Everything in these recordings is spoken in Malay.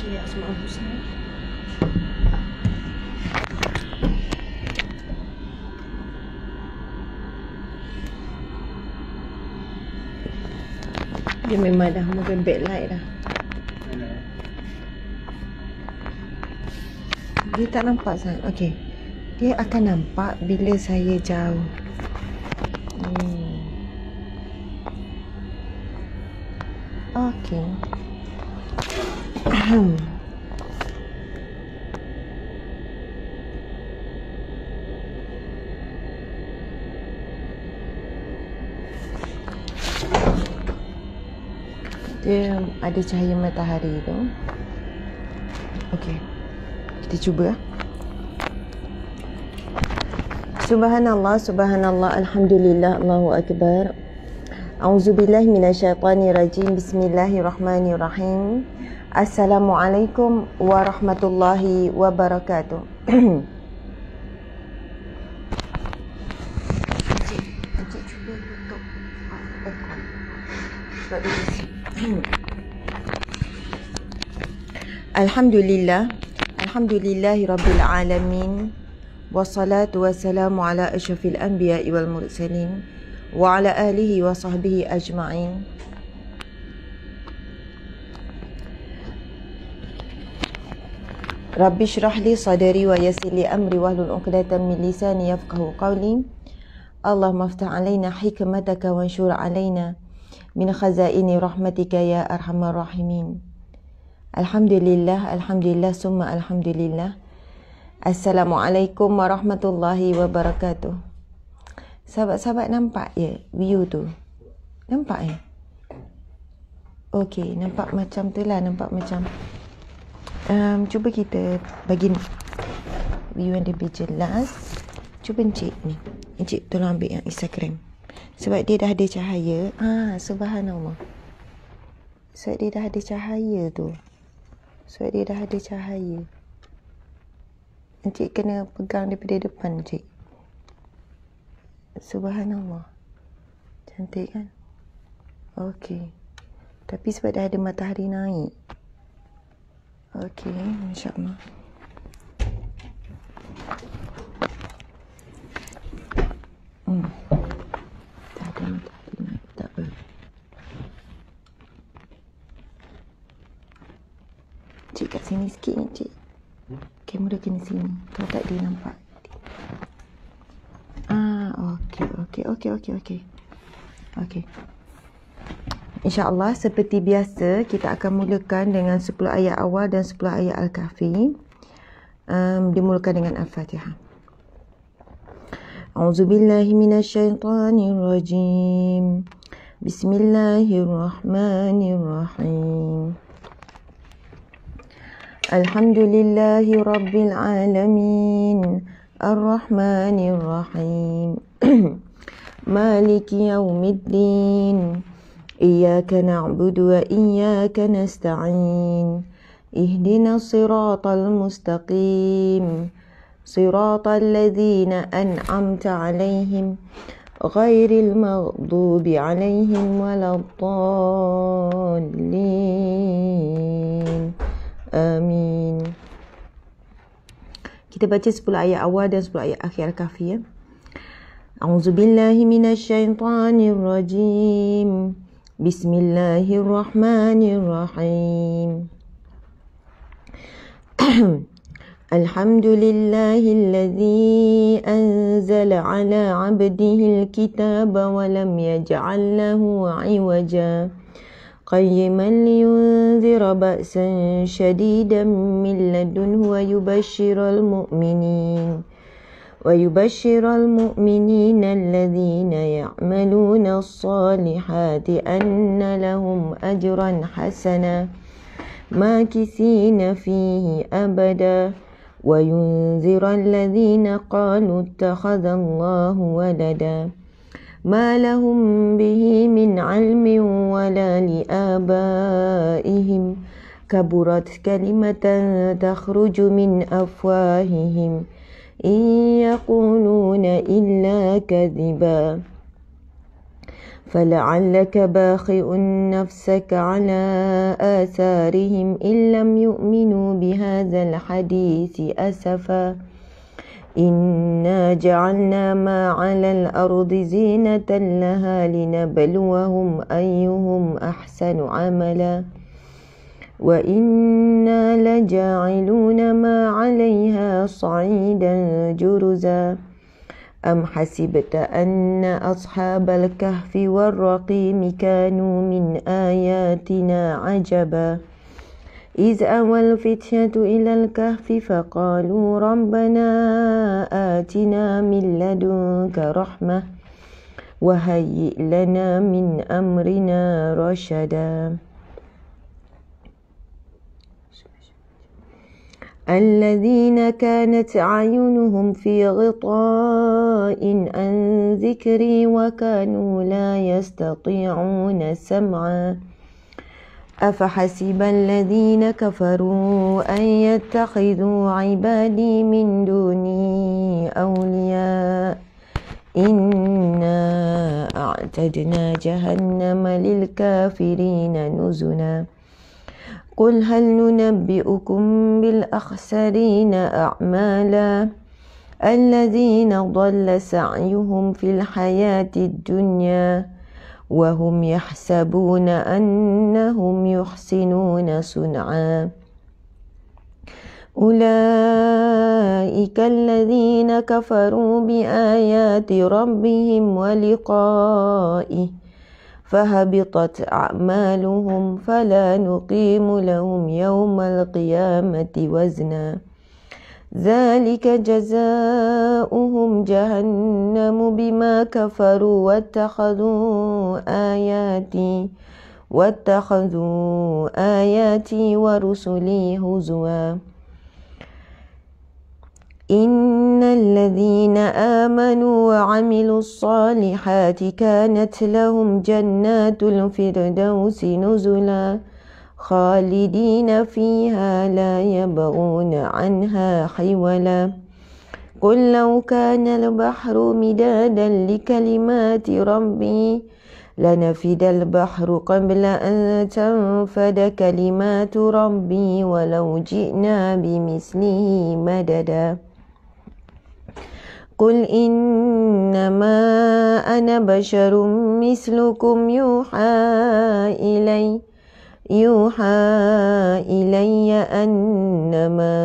Ya Asmaul Husna. Dia memang dah mungkin backlight dah. Dia tak nampak sangat. Okey. Dia akan nampak bila saya jauh. Okey. Dia ada cahaya matahari tu. Okey. Kita cuba. Subhanallah, subhanallah, alhamdulillah, Allahu akbar. A'udzubillahi minasyaitonirrajim. Bismillahirrahmanirrahim. Assalamualaikum warahmatullahi wabarakatuh. Encik cuba tutup aircon. Sebab dia Alhamdulillah, alhamdulillahi rabbil alamin. Wassalatu wassalamu ala asyrafil anbiya'i wal mursalin wa ala alihi wa sahbihi ajma'in. Rabbi syrah li sadari wa yassir li amri wahlul 'uqdatam min lisani yafqahu qawli. Allahumma aftah 'alaina hikmataka wa anshur 'alaina min khazaini rahmatika ya arhamar rahimin. Alhamdulillah, alhamdulillah, summa alhamdulillah. Assalamualaikum warahmatullahi wabarakatuh. Sahabat-sahabat nampak ya view tu? Nampak ya? Okey, nampak macam tu lah, nampak macam cuba kita bagi view yang lebih jelas. Cuba Encik ni, Encik tolong ambil yang Instagram. Sebab dia dah ada cahaya. Subhanallah. Sebab dia dah ada cahaya tu. Sebab dia dah ada cahaya. Encik kena pegang daripada depan, Encik. Subhanallah. Cantik kan? Okey. Tapi sebab dah ada matahari naik. Okey, insya-Allah. Tak ada matahari naik, tak apa. Cik kat sini sikit ni, Cik. Kamera kena sini. Kalau tak dia nampak. Okey. InsyaAllah seperti biasa kita akan mulakan dengan 10 ayat awal dan 10 ayat Al-Kahfi. Dimulakan dengan Al-Fatihah. A'udzubillahi minasyaitonirrajim. Bismillahirrahmanirrahim. Alhamdulillahi rabbil alamin. Ar-Rahmanir Rahim. Maliki yaumiddin. Iyyaka na'budu wa iyyaka nasta'in. Ihdinas siratal mustaqim. Siratal ladzina an'amta 'alaihim ghairil maghdubi 'alaihim waladdallin. Amin. Kita baca 10 ayat awal dan 10 ayat akhir Al-Kahfi ya. A'udzubillahi minasyaitonirrajim. Bismillahirrahmanirrahim. الحمد لله الذي أنزل على عبده الكتاب ولم يجعل له عوجا قيما لينذر بأسا شديدا من لدنه ويبشر المؤمنين الذين يعملون الصالحات أن لهم أجرا حسنا ماكثين فيه أبدا وينذر الذين قالوا اتخذ الله ولدا ما لهم به من علم ولا لآبائهم كبرت كلمة تخرج من أفواههم إن يقولون إلا كذبا فلعلك باخئ نفسك على آثارهم إن لم يؤمنوا بهذا الحديث أسفا إنا جعلنا ما على الأرض زينة لها لنبلوهم أيهم أحسن عملا وإنا لجاعلون ما عليها صعيدا جرزا أم حسبت أن أصحاب الكهف والرقيم كانوا من آياتنا عجبا إذ أوى الفتية إلى الكهف فقالوا ربنا آتنا من لدنك رحمة وهيئ لنا من أمرنا رشدا الذين كانت أعينهم في غطاء عن ذكري وكانوا لا يستطيعون سمعا أفحسب الذين كفروا أن يتخذوا عبادي من دوني أولياء إنا أعتدنا جهنم للكافرين نزلا قل هل ننبئكم بالأخسرين أعمالا الذين ضل سعيهم في الحياة الدنيا وهم يحسبون أنهم يحسنون صنعا أولئك الذين كفروا بآيات ربهم ولقائه فهبطت أعمالهم فلا نقيم لهم يوم القيامة وزنا ذلك جزاؤهم جهنم بما كفروا واتخذوا آياتي ورسلي هزوا إن الذين آمنوا وعملوا الصالحات كانت لهم جنات الفردوس نزلا خالدين فيها لا يبغون عنها حولا قل لو كان البحر مدادا لكلمات ربي لنفد البحر قبل أن تنفد كلمات ربي ولو جئنا بمثله مددا قل إنما أنا بشر مثلكم يوحى إلي أنما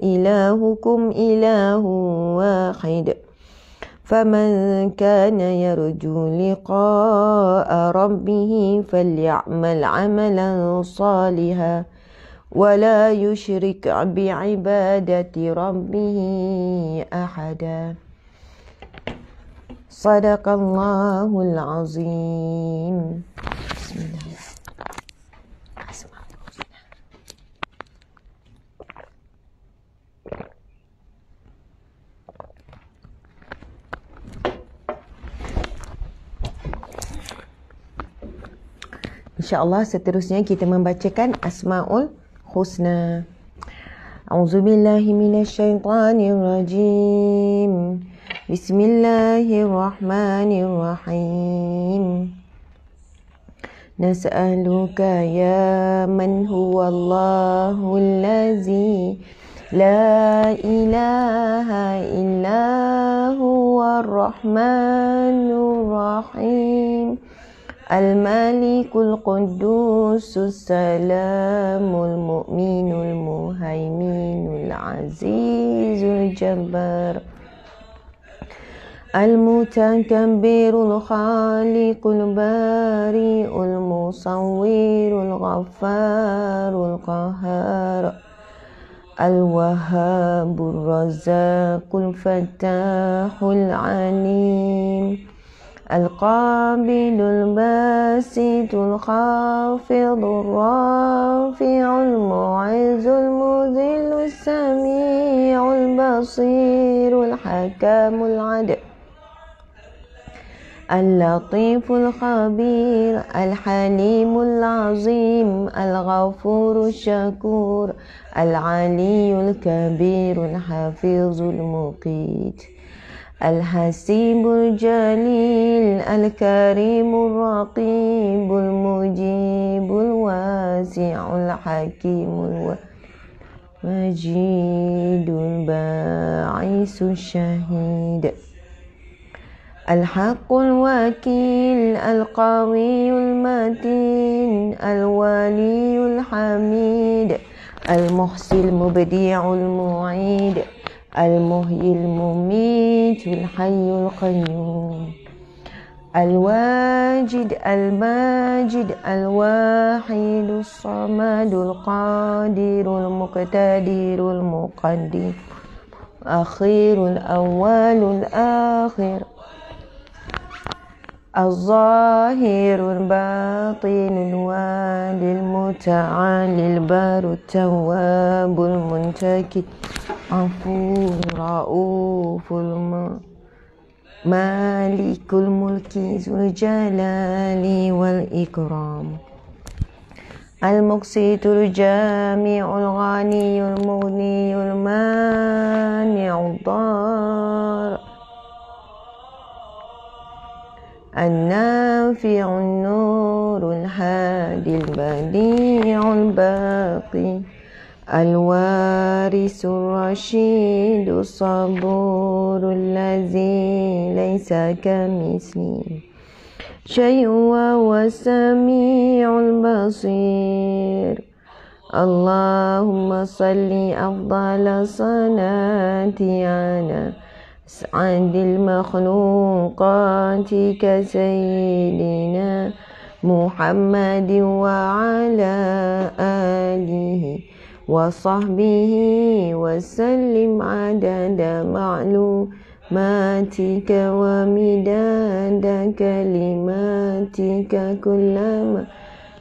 إلهكم إله واحد فمن كان يرجو لقاء ربه فليعمل عملا صالحا ولا يشرك بعبادة ربه أحدا صدق الله العظيم. بسم الله. InsyaAllah seterusnya kita membacakan Asma'ul Husna. A'udzubillahi minasyaitanirrajim. Bismillahirrahmanirrahim. Nas'aluka ya man huwallahu allazi la ilaha illa huwa ar-rahmanur rahim الملك القدوس السلام المؤمن المهيمن العزيز الجبار المتكبر الخالق البارئ المصور الغفار القهار الوهاب الرزاق الفتاح العليم القابل الباسط الخافض الرافع المعز المذل السميع البصير الحكام العدل اللطيف الخبير الحليم العظيم الغفور الشكور العلي الكبير الحفيظ المقيت الحسيب الجليل الكريم الرقيب المجيب الواسع الحكيم المجيد الباعث الشهيد الحق الوكيل القوي المتين الولي الحميد المحصي المبدع المعيد المحيي المميت الحي القيوم الواجد الماجد الواحد الصمد القادر المقتدر المقدم الأخير الأول الآخر الظاهر الباطن الوالي المتعالي البار التواب المنتكب عفو رؤوف مالك الملك ذو الجلال والإكرام المقسط الجامع الغني المغني المانع الضار النافع النور الهادي البديع الباقي الوارث الرشيد الصبور الذي ليس كمثله شيء وهو السميع البصير اللهم صل أفضل صلاة على أسعد المخلوقات كسيدنا محمد وعلى آله وصحبه وسلم عدد معلوماتك ومداد كلماتك كلما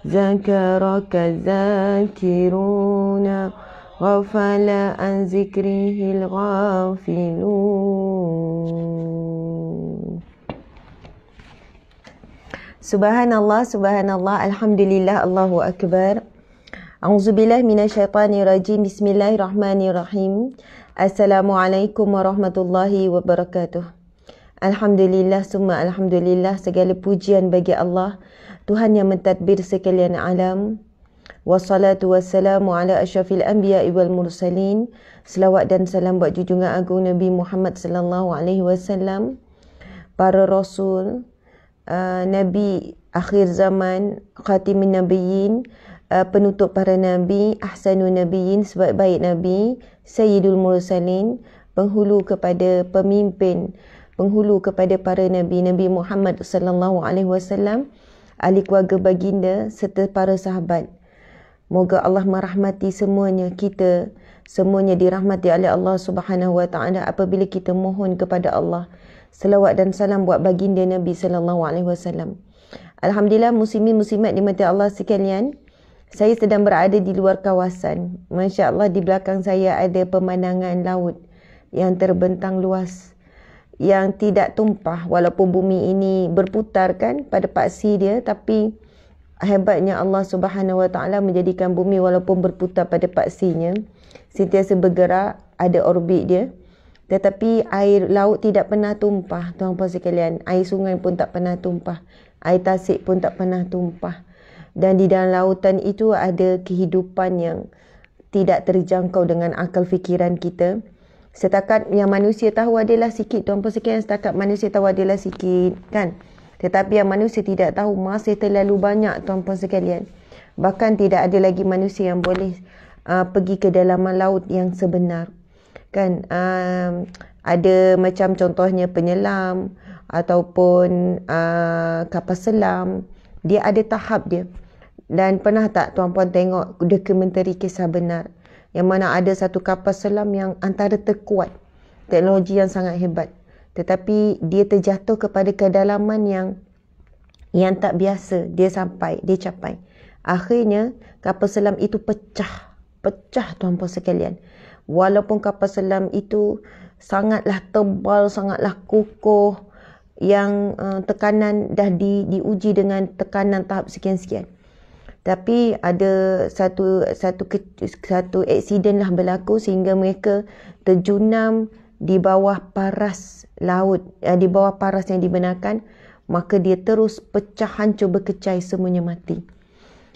ذكرك الذاكرون غفل عن ذكره الغافلون. Subhanallah, subhanallah, alhamdulillah, Allahu akbar. A'udzubillah minasyaitanir rajim. Bismillahirrahmanirrahim. Assalamualaikum warahmatullahi wabarakatuh. Alhamdulillah, summa alhamdulillah, segala pujian bagi Allah, Tuhan yang mentadbir sekalian alam. Wassalatu wassalamu ala asyrafil anbiya'i wal mursalin. Selawat dan salam buat junjungan agung Nabi Muhammad sallallahu alaihi wasallam, para rasul, Nabi akhir zaman, khatimin nabiyyin, penutup para nabi, ahsanun nabiyyin, sebaik-baik nabi, sayyidul mursalin, penghulu kepada pemimpin, penghulu kepada para nabi, Nabi Muhammad sallallahu alaihi wasallam, ahli keluarga baginda serta para sahabat. Moga Allah merahmati semuanya, kita semuanya dirahmati oleh Allah Subhanahu wa taala apabila kita mohon kepada Allah selawat dan salam buat baginda Nabi sallallahu alaihi wasallam. Alhamdulillah, muslimin muslimat dimati Allah sekalian, saya sedang berada di luar kawasan. Masya-Allah, di belakang saya ada pemandangan laut yang terbentang luas, yang tidak tumpah walaupun bumi ini berputar kan pada paksi dia, tapi hebatnya Allah Subhanahu wa taala menjadikan bumi walaupun berputar pada paksinya sentiasa bergerak, ada orbit dia, tetapi air laut tidak pernah tumpah. Tuan-tuan sekalian, air sungai pun tak pernah tumpah, air tasik pun tak pernah tumpah. Dan di dalam lautan itu ada kehidupan yang tidak terjangkau dengan akal fikiran kita. Setakat yang manusia tahu adalah sikit, tuan-tuan sekalian, setakat manusia tahu adalah sikit kan. Tetapi yang manusia tidak tahu masih terlalu banyak, tuan-puan sekalian. Bahkan tidak ada lagi manusia yang boleh pergi ke dalaman laut yang sebenar. Kan ada macam contohnya penyelam ataupun kapal selam. Dia ada tahap dia. Dan pernah tak tuan-puan tengok dokumentari kisah benar yang mana ada satu kapal selam yang antara terkuat, teknologi yang sangat hebat, tetapi dia terjatuh kepada kedalaman yang tak biasa dia capai. Akhirnya kapal selam itu pecah tuan-puan sekalian. Walaupun kapal selam itu sangatlah tebal, sangatlah kokoh, yang tekanan dah diuji dengan tekanan tahap sekian-sekian. Tapi ada satu aksiden lah berlaku sehingga mereka terjunam di bawah paras laut, di bawah paras yang dibenarkan, maka dia terus pecah, hancur, berkecai, semuanya mati.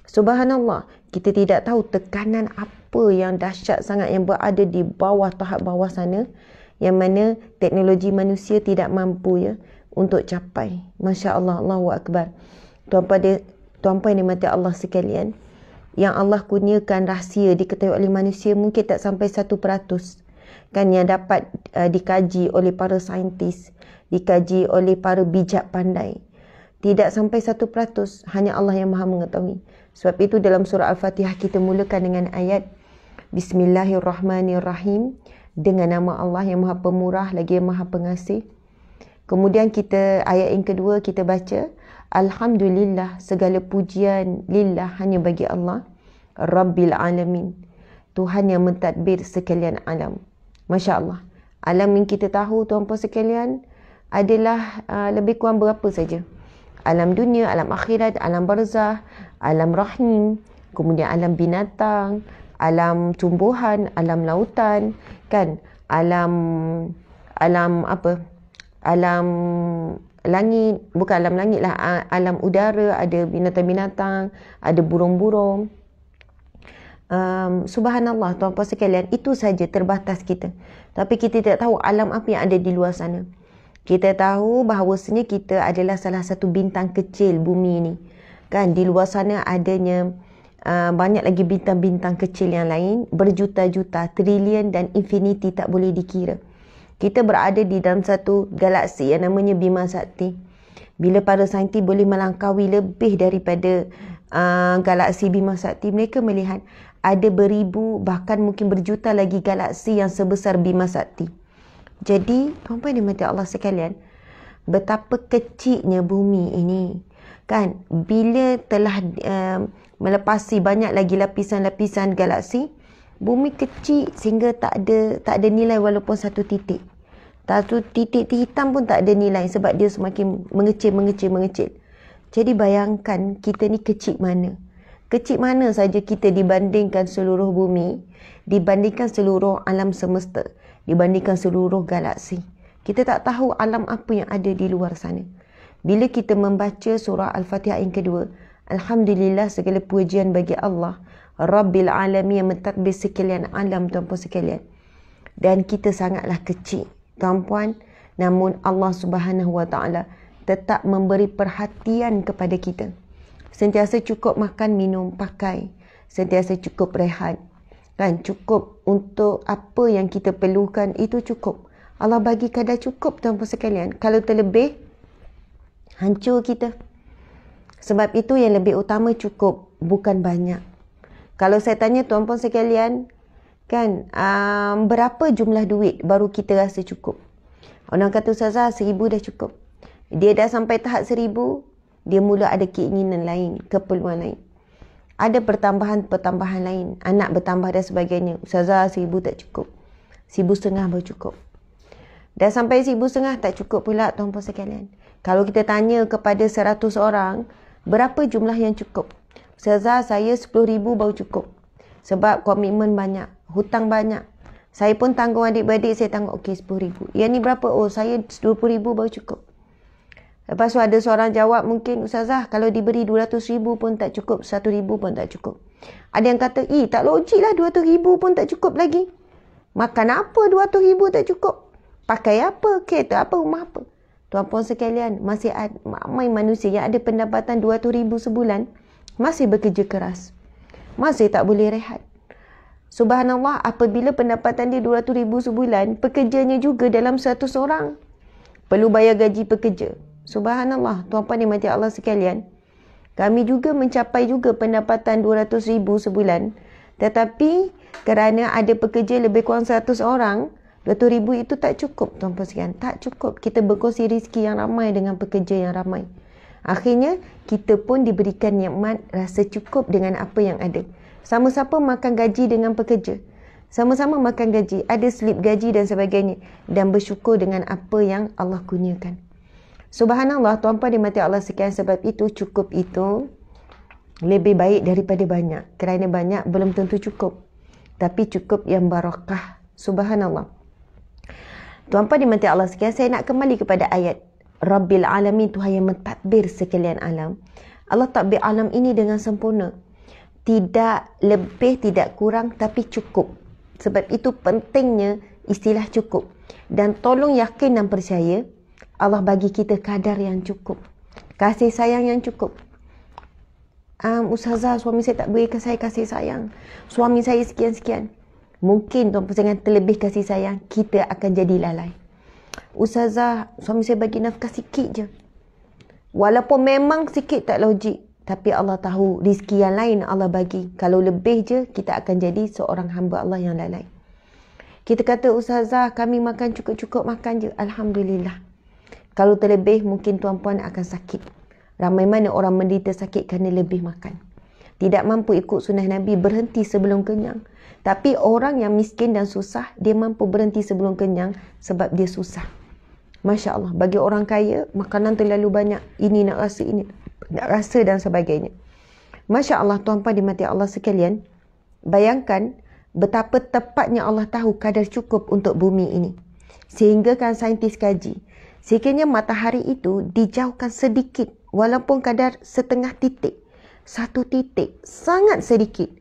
Subhanallah, kita tidak tahu tekanan apa yang dahsyat sangat yang berada di bawah, tahap bawah sana, yang mana teknologi manusia tidak mampu ya untuk capai. Masya Allah, Allahu Akbar. Tuan-puan yang dimati Allah sekalian, yang Allah kurniakan rahsia diketahui oleh manusia mungkin tak sampai 1%. Kan yang dapat dikaji oleh para saintis, dikaji oleh para bijak pandai. Tidak sampai 1%, hanya Allah yang Maha mengetahui. Sebab itu dalam surah Al-Fatihah kita mulakan dengan ayat Bismillahirrahmanirrahim, dengan nama Allah yang Maha Pemurah lagi yang Maha Pengasih. Kemudian ayat yang kedua kita baca Alhamdulillah, segala pujian lillah, hanya bagi Allah, Rabbil Alamin, Tuhan yang mentadbir sekalian alam. Masya Allah. Alam yang kita tahu tuan-puan sekalian adalah lebih kurang berapa saja? Alam dunia, alam akhirat, alam barzah, alam rahim, kemudian alam binatang, alam tumbuhan, alam lautan, kan? Alam langit, bukan alam langit lah, alam udara, ada binatang-binatang, ada burung-burung. Subhanallah tuan-puan sekalian, itu saja terbatas kita. Tapi kita tidak tahu alam apa yang ada di luar sana. Kita tahu bahawasanya kita adalah salah satu bintang kecil bumi ini. Kan di luar sana adanya banyak lagi bintang-bintang kecil yang lain, berjuta-juta, trilion dan infinity, tak boleh dikira. Kita berada di dalam satu galaksi yang namanya Bima Sakti. Bila para saintis boleh melangkaui lebih daripada galaksi Bima Sakti, mereka melihat ada beribu, bahkan mungkin berjuta lagi galaksi yang sebesar Bima Sakti. Jadi, tuan-puan dimati Allah sekalian, betapa kecilnya bumi ini. Kan, bila telah melepasi banyak lagi lapisan-lapisan galaksi, bumi kecil sehingga tak ada nilai walaupun satu titik. Satu titik hitam pun tak ada nilai sebab dia semakin mengecil. Jadi bayangkan kita ni kecil mana. Kecil mana saja kita dibandingkan seluruh bumi, dibandingkan seluruh alam semesta, dibandingkan seluruh galaksi. Kita tak tahu alam apa yang ada di luar sana. Bila kita membaca surah Al-Fatihah yang kedua, Alhamdulillah, segala pujian bagi Allah, Rabbil Alamin, yang mentadbir sekalian alam, tuan-puan sekalian. Dan kita sangatlah kecil, tuan-puan, namun Allah Subhanahu Wa Taala tetap memberi perhatian kepada kita. Sentiasa cukup makan, minum, pakai, sentiasa cukup rehat, kan, cukup untuk apa yang kita perlukan, itu cukup. Allah bagi kadar cukup, tuan-puan sekalian. Kalau terlebih, hancur kita. Sebab itu yang lebih utama cukup, bukan banyak. Kalau saya tanya tuan-puan sekalian, kan, berapa jumlah duit baru kita rasa cukup? Orang kata, Ustazah, 1,000 dah cukup. Dia dah sampai tahap 1,000, dia mula ada keinginan lain, keperluan lain. Ada pertambahan lain, anak bertambah dan sebagainya. Ustazah, 1,000 tak cukup. 1,500 baru cukup. Dah sampai 1,500 tak cukup pula, tuan-puan sekalian. Kalau kita tanya kepada 100 orang, berapa jumlah yang cukup? Ustazah, saya 10,000 baru cukup. Sebab komitmen banyak, hutang banyak. Saya pun tanggung adik-beradik, saya tanggung, okey 10,000. Yang ni berapa? Oh, saya 20,000 baru cukup. Lepas tu ada seorang jawab mungkin, Ustazah, kalau diberi 200,000 pun tak cukup, 1,000 pun tak cukup. Ada yang kata, tak logik lah, 200,000 pun tak cukup lagi. Makan apa 200,000 tak cukup? Pakai apa? Kereta apa? Rumah apa? Tuan-puan sekalian, masih ada ramai manusia yang ada pendapatan 200,000 sebulan, masih bekerja keras. Masih tak boleh rehat. Subhanallah, apabila pendapatan dia 200,000 sebulan, pekerjanya juga dalam 100 orang. Perlu bayar gaji pekerja. Subhanallah, tuan-puan dimati Allah sekalian. Kami juga mencapai juga pendapatan 200,000 sebulan. Tetapi kerana ada pekerja lebih kurang 100 orang, 200,000 itu tak cukup, tuan-puan sekalian. Tak cukup. Kita berkongsi rezeki yang ramai dengan pekerja yang ramai. Akhirnya, kita pun diberikan nikmat rasa cukup dengan apa yang ada. Sama-sama makan gaji dengan pekerja. Sama-sama makan gaji. Ada slip gaji dan sebagainya. Dan bersyukur dengan apa yang Allah kurniakan. Subhanallah, tuan-puan dimati Allah sekalian, sebab itu cukup itu lebih baik daripada banyak. Kerana banyak belum tentu cukup. Tapi cukup yang barakah. Subhanallah. Tuan-puan dimati Allah sekalian, saya nak kembali kepada ayat Rabbil Alamin, Tuhan yang mentadbir sekalian alam. Allah takbir alam ini dengan sempurna. Tidak lebih, tidak kurang, tapi cukup. Sebab itu pentingnya istilah cukup. Dan tolong yakin dan percaya, Allah bagi kita kadar yang cukup. Kasih sayang yang cukup. Ustazah, suami saya tak berikan saya kasih sayang. Suami saya sekian-sekian. Mungkin tuan-puan jangan terlebih kasih sayang, kita akan jadi lalai. Ustazah, suami saya bagi nafkah sikit je. Walaupun memang sikit tak logik, tapi Allah tahu rezeki yang lain Allah bagi. Kalau lebih je, kita akan jadi seorang hamba Allah yang lalai. Kita kata, Ustazah, kami makan cukup-cukup makan je. Alhamdulillah. Kalau terlebih, mungkin tuan-puan akan sakit. Ramai mana orang menderita sakit kerana lebih makan. Tidak mampu ikut sunnah Nabi, berhenti sebelum kenyang. Tapi orang yang miskin dan susah, dia mampu berhenti sebelum kenyang sebab dia susah. Masya Allah, bagi orang kaya, makanan terlalu banyak. Ini nak rasa, ini nak rasa dan sebagainya. Masya Allah, tuan-puan dimati Allah sekalian. Bayangkan betapa tepatnya Allah tahu kadar cukup untuk bumi ini. Sehingga kan saintis kaji. Sekiranya matahari itu dijauhkan sedikit, walaupun kadar setengah titik, 1 titik, sangat sedikit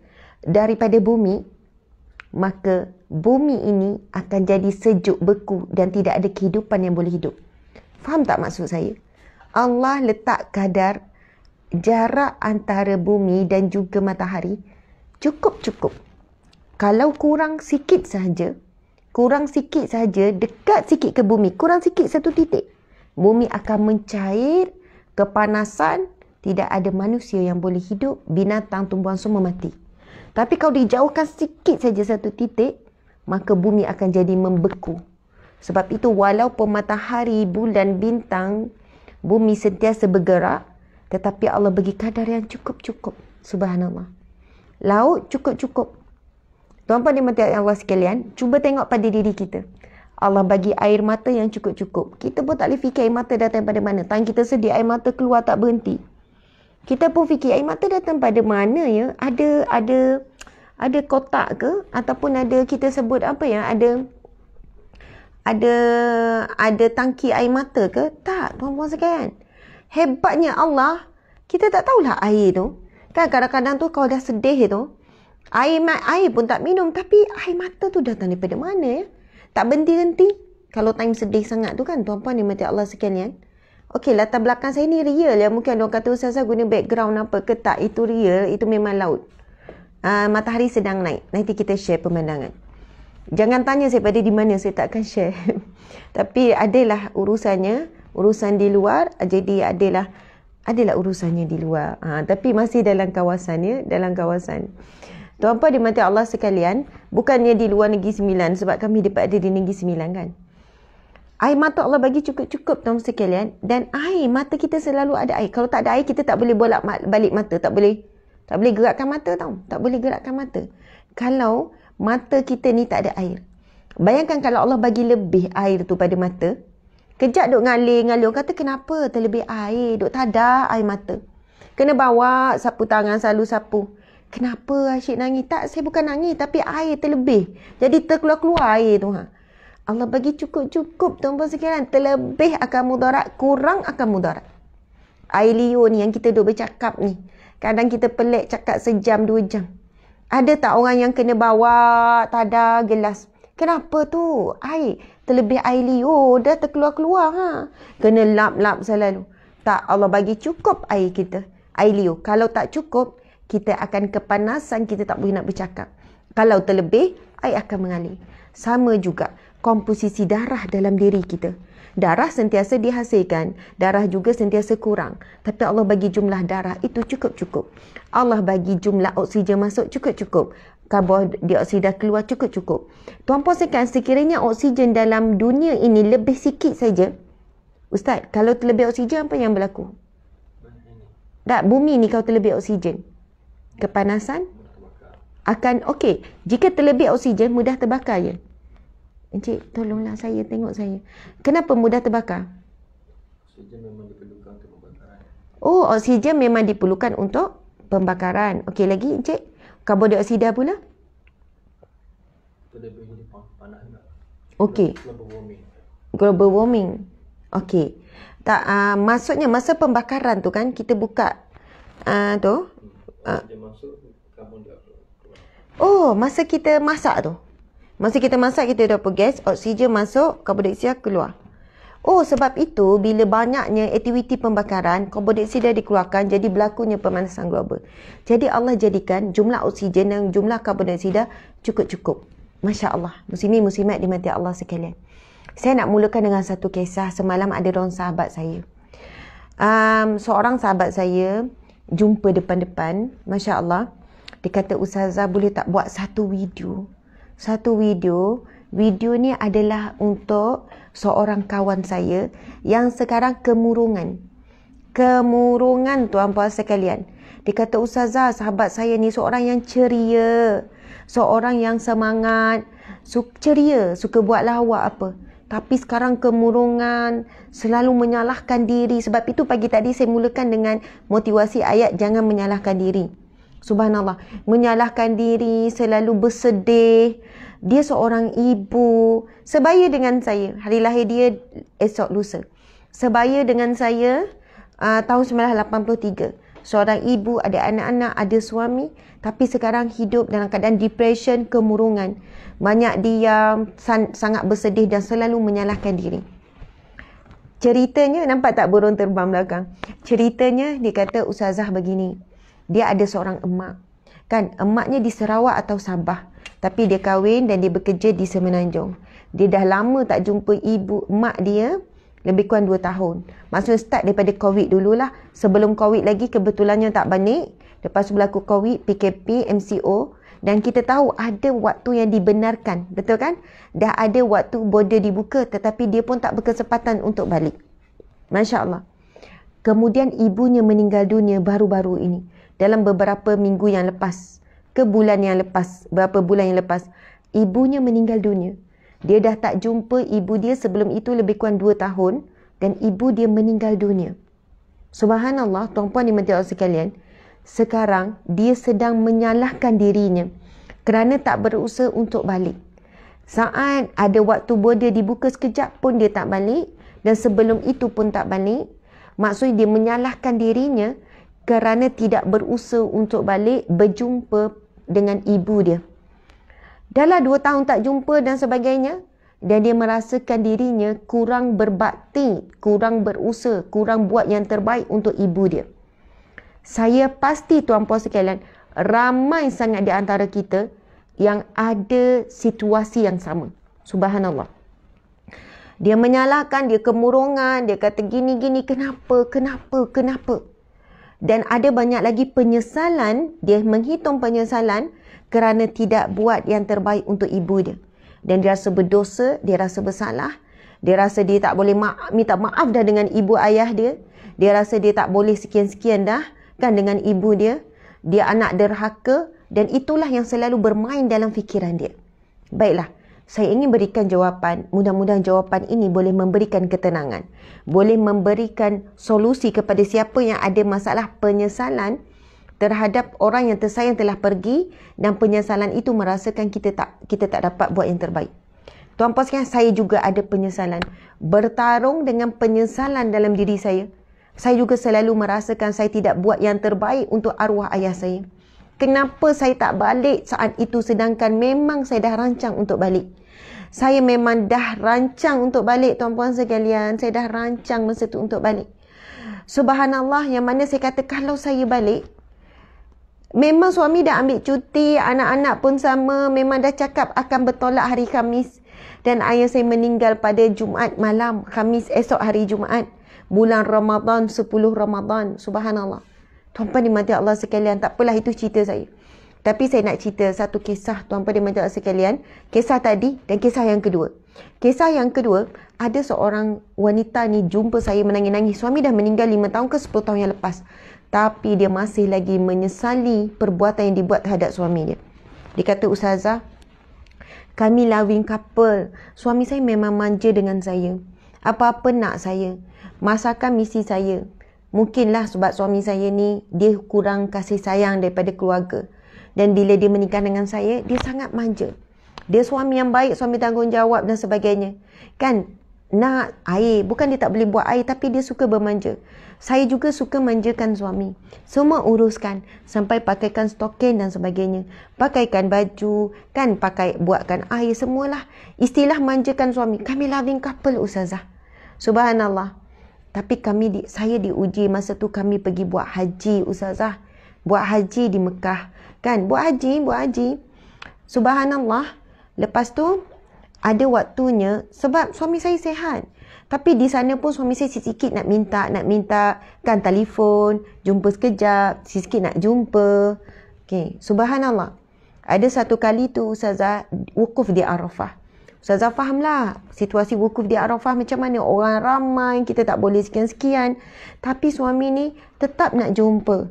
daripada bumi, maka bumi ini akan jadi sejuk, beku dan tidak ada kehidupan yang boleh hidup. Faham tak maksud saya? Allah letak kadar jarak antara bumi dan juga matahari cukup-cukup. Kalau kurang sikit sahaja, dekat sikit ke bumi, kurang sikit 1 titik, bumi akan mencair, kepanasan, tidak ada manusia yang boleh hidup, binatang, tumbuhan semua mati. Tapi kalau dijauhkan sikit saja 1 titik, maka bumi akan jadi membeku. Sebab itu walaupun matahari, bulan, bintang, bumi sentiasa bergerak, tetapi Allah bagi kadar yang cukup-cukup. Subhanallah. Laut cukup-cukup. Tuan-puan dimati Allah sekalian, cuba tengok pada diri kita. Allah bagi air mata yang cukup-cukup. Kita pun tak boleh fikir air mata datang pada mana. Tangan kita sedih, air mata keluar tak berhenti. Kita pun fikir air mata datang pada mana ya? Ada kotak ke? Ataupun ada kita sebut apa ya? Ada tangki air mata ke? Tak, tuan-puan sekalian. Hebatnya Allah, kita tak tahulah air tu. Kan kadang-kadang tu kalau dah sedih tu, air pun tak minum, tapi air mata tu datang daripada mana ya? Tak berhenti-henti. Kalau time sedih sangat tu kan, tuan-puan dimati Allah sekalian. Okey, latar belakang saya ni real ya. Mungkin orang kata Ustazah guna background apa ke tak. Itu real, itu memang laut. Matahari sedang naik. Nanti kita share pemandangan. Jangan tanya saya pada di mana, saya tak akan share. Tapi adalah urusan di luar. Jadi adalah urusannya di luar. Tapi masih dalam kawasan ya, dalam kawasan. Tuan-puan dimati Allah sekalian, bukannya di luar Negeri Sembilan, sebab kami dapat ada di Negeri Sembilan kan. Air mata Allah bagi cukup-cukup tuan sekalian, dan air mata kita selalu ada air. Kalau tak ada air, kita tak boleh bolak balik mata, tak boleh gerakkan mata tau. Tak boleh gerakkan mata. Kalau mata kita ni tak ada air. Bayangkan kalau Allah bagi lebih air tu pada mata, kejap duk ngalir, orang kata kenapa terlebih air, duk tak ada air mata. Kena bawa sapu tangan, selalu sapu. Kenapa asyik nangis? Tak, saya bukan nangis, tapi air terlebih. Jadi terkeluar-keluar air tu. Allah bagi cukup-cukup tuan-puan sekalian. Terlebih akan mudarat, kurang akan mudarat. Air liur ni yang kita duk bercakap ni. Kadang kita pelik cakap sejam, 2 jam. Ada tak orang yang kena bawa tak ada gelas? Kenapa tu? Air. terlebih air liur, dah terkeluar-keluar. Kena lap-lap selalu. Tak, Allah bagi cukup air kita. Air liur. Kalau tak cukup, kita akan kepanasan, kita tak boleh nak bercakap. Kalau terlebih, air akan mengalir. Sama juga komposisi darah dalam diri kita. Darah sentiasa dihasilkan, darah juga sentiasa kurang. Tapi Allah bagi jumlah darah itu cukup-cukup. Allah bagi jumlah oksigen masuk cukup-cukup. Karbon dioksida keluar cukup-cukup. Tuan-puan sekalian, sekiranya oksigen dalam dunia ini lebih sikit saja, Ustaz, kalau terlebih oksigen apa yang berlaku? Tak, bumi ni kalau terlebih oksigen, kepanasan akan okey. Jika terlebih oksigen, mudah terbakar ya. Encik, tolonglah saya, tengok saya. Kenapa mudah terbakar? Oksigen memang diperlukan untuk pembakaran. Oh, oksigen memang diperlukan untuk pembakaran. Okey, lagi Encik. Karbon dioksida pula? Terlebih jadi panas juga. Okey. Global warming. Global warming. Okey. Tak, maksudnya masa pembakaran tu kan, kita buka tu. Oksigen masuk, karbon dioksida keluar. Oh, masa kita masak tu. Masa kita masak, kita dapur gas, oksigen masuk, karbon dioksida keluar. Oh, sebab itu bila banyaknya aktiviti pembakaran, karbon dioksida dikeluarkan, jadi berlakunya pemanasan global. Jadi Allah jadikan jumlah oksigen dan jumlah karbon dioksida cukup-cukup. Masya Allah. Muslimin muslimat dimati Allah sekalian. Saya nak mulakan dengan satu kisah. Semalam ada orang sahabat saya. Seorang sahabat saya jumpa depan-depan. Masya Allah. Dia kata, Ustazah boleh tak buat satu video? Satu video. Video ni adalah untuk seorang kawan saya yang sekarang kemurungan. Kemurungan tuan-puan sekalian. Dia kata, Ustazah, sahabat saya ni seorang yang ceria. Seorang yang semangat. Ceria. Suka buat lawak apa. Tapi sekarang kemurungan. Selalu menyalahkan diri. Sebab itu pagi tadi saya mulakan dengan motivasi ayat jangan menyalahkan diri. Subhanallah. Menyalahkan diri. Selalu bersedih. Dia seorang ibu. Sebaya dengan saya. Hari lahir dia esok lusa. Sebaya dengan saya tahun 1983. Seorang ibu, ada anak-anak, ada suami. Tapi sekarang hidup dalam keadaan depression, kemurungan. Banyak diam, sangat bersedih dan selalu menyalahkan diri. Ceritanya, nampak tak burung terbang belakang? Ceritanya, dia kata, Ustazah begini. Dia ada seorang emak. Kan, emaknya di Sarawak atau Sabah. Tapi dia kahwin dan dia bekerja di Semenanjung. Dia dah lama tak jumpa ibu, emak dia. Lebih kurang 2 tahun. Maksudnya start daripada COVID dululah. Sebelum COVID lagi kebetulannya tak balik. Lepas tu berlaku COVID, PKP, MCO. Dan kita tahu ada waktu yang dibenarkan. Betul kan? Dah ada waktu border dibuka tetapi dia pun tak berkesempatan untuk balik. Masya Allah. Kemudian ibunya meninggal dunia baru-baru ini. Dalam beberapa minggu yang lepas. Ke bulan yang lepas. Berapa bulan yang lepas. Ibunya meninggal dunia. Dia dah tak jumpa ibu dia sebelum itu lebih kurang 2 tahun. Dan ibu dia meninggal dunia. Subhanallah, tuan-puan dimati Allah sekalian. Sekarang, dia sedang menyalahkan dirinya. Kerana tak berusaha untuk balik. Saat ada waktu border dibuka sekejap pun dia tak balik. Dan sebelum itu pun tak balik. Maksudnya dia menyalahkan dirinya. Kerana tidak berusaha untuk balik berjumpa dengan ibu dia. Dahlah 2 tahun tak jumpa dan sebagainya. Dan dia merasakan dirinya kurang berbakti, kurang berusaha, kurang buat yang terbaik untuk ibu dia. Saya pasti tuan-puan sekalian, ramai sangat di antara kita yang ada situasi yang sama. Subhanallah. Dia menyalahkan, dia kemurungan, dia kata gini-gini, kenapa. Dan ada banyak lagi penyesalan, dia menghitung penyesalan kerana tidak buat yang terbaik untuk ibu dia. Dan dia rasa berdosa, dia rasa bersalah. Dia rasa dia tak boleh minta maaf dah dengan ibu ayah dia. Dia rasa dia tak boleh sekian-sekian dah kan dengan ibu dia. Dia anak derhaka dan itulah yang selalu bermain dalam fikiran dia. Baiklah, saya ingin berikan jawapan. Mudah-mudahan jawapan ini boleh memberikan ketenangan. Boleh memberikan solusi kepada siapa yang ada masalah penyesalan terhadap orang yang tersayang telah pergi dan penyesalan itu merasakan kita tak dapat buat yang terbaik. Tuan-puan sekalian, saya juga ada penyesalan. Bertarung dengan penyesalan dalam diri saya. Saya juga selalu merasakan saya tidak buat yang terbaik untuk arwah ayah saya. Kenapa saya tak balik saat itu sedangkan memang saya dah rancang untuk balik? Saya memang dah rancang untuk balik tuan-puan sekalian. Saya dah rancang masa tu untuk balik. Subhanallah, yang mana saya kata kalau saya balik, memang suami dah ambil cuti, anak-anak pun sama, memang dah cakap akan bertolak hari Khamis. Dan ayah saya meninggal pada Jumaat malam, Khamis esok hari Jumaat. Bulan Ramadan, 10 Ramadan. Subhanallah. Tuan-puan dimati Allah sekalian, tak apalah itu cerita saya. Tapi saya nak cerita satu kisah tuan-puan dimati Allah sekalian. Kisah tadi dan kisah yang kedua. Kisah yang kedua, ada seorang wanita ni jumpa saya menangis-nangis. Suami dah meninggal 5 tahun ke 10 tahun yang lepas. Tapi dia masih lagi menyesali perbuatan yang dibuat terhadap suami dia. Dia kata, Ustazah, kami loving couple. Suami saya memang manja dengan saya. Apa-apa nak saya. Masakan misi saya. Mungkinlah sebab suami saya ni, dia kurang kasih sayang daripada keluarga. Dan bila dia menikah dengan saya, dia sangat manja. Dia suami yang baik, suami tanggungjawab dan sebagainya. Kan, nak air. Bukan dia tak boleh buat air, tapi dia suka bermanja. Saya juga suka manjakan suami. Semua uruskan. Sampai pakaikan stokin dan sebagainya. Pakaikan baju, kan, buatkan air, semualah. Istilah manjakan suami. Kami loving couple, Ustazah. Subhanallah. Tapi saya diuji masa tu kami pergi buat haji, Ustazah. Buat haji di Mekah. Kan, buat haji. Subhanallah. Lepas tu, ada waktunya, sebab suami saya sihat. Tapi di sana pun suami saya sikit nak minta, kan, telefon, jumpa sekejap, sikit nak jumpa. Okay, subhanallah. Ada satu kali tu, Ustazah, wukuf di Arafah. Ustazah fahamlah situasi wukuf di Arafah macam mana. Orang ramai, kita tak boleh sekian-sekian. Tapi suami ni tetap nak jumpa.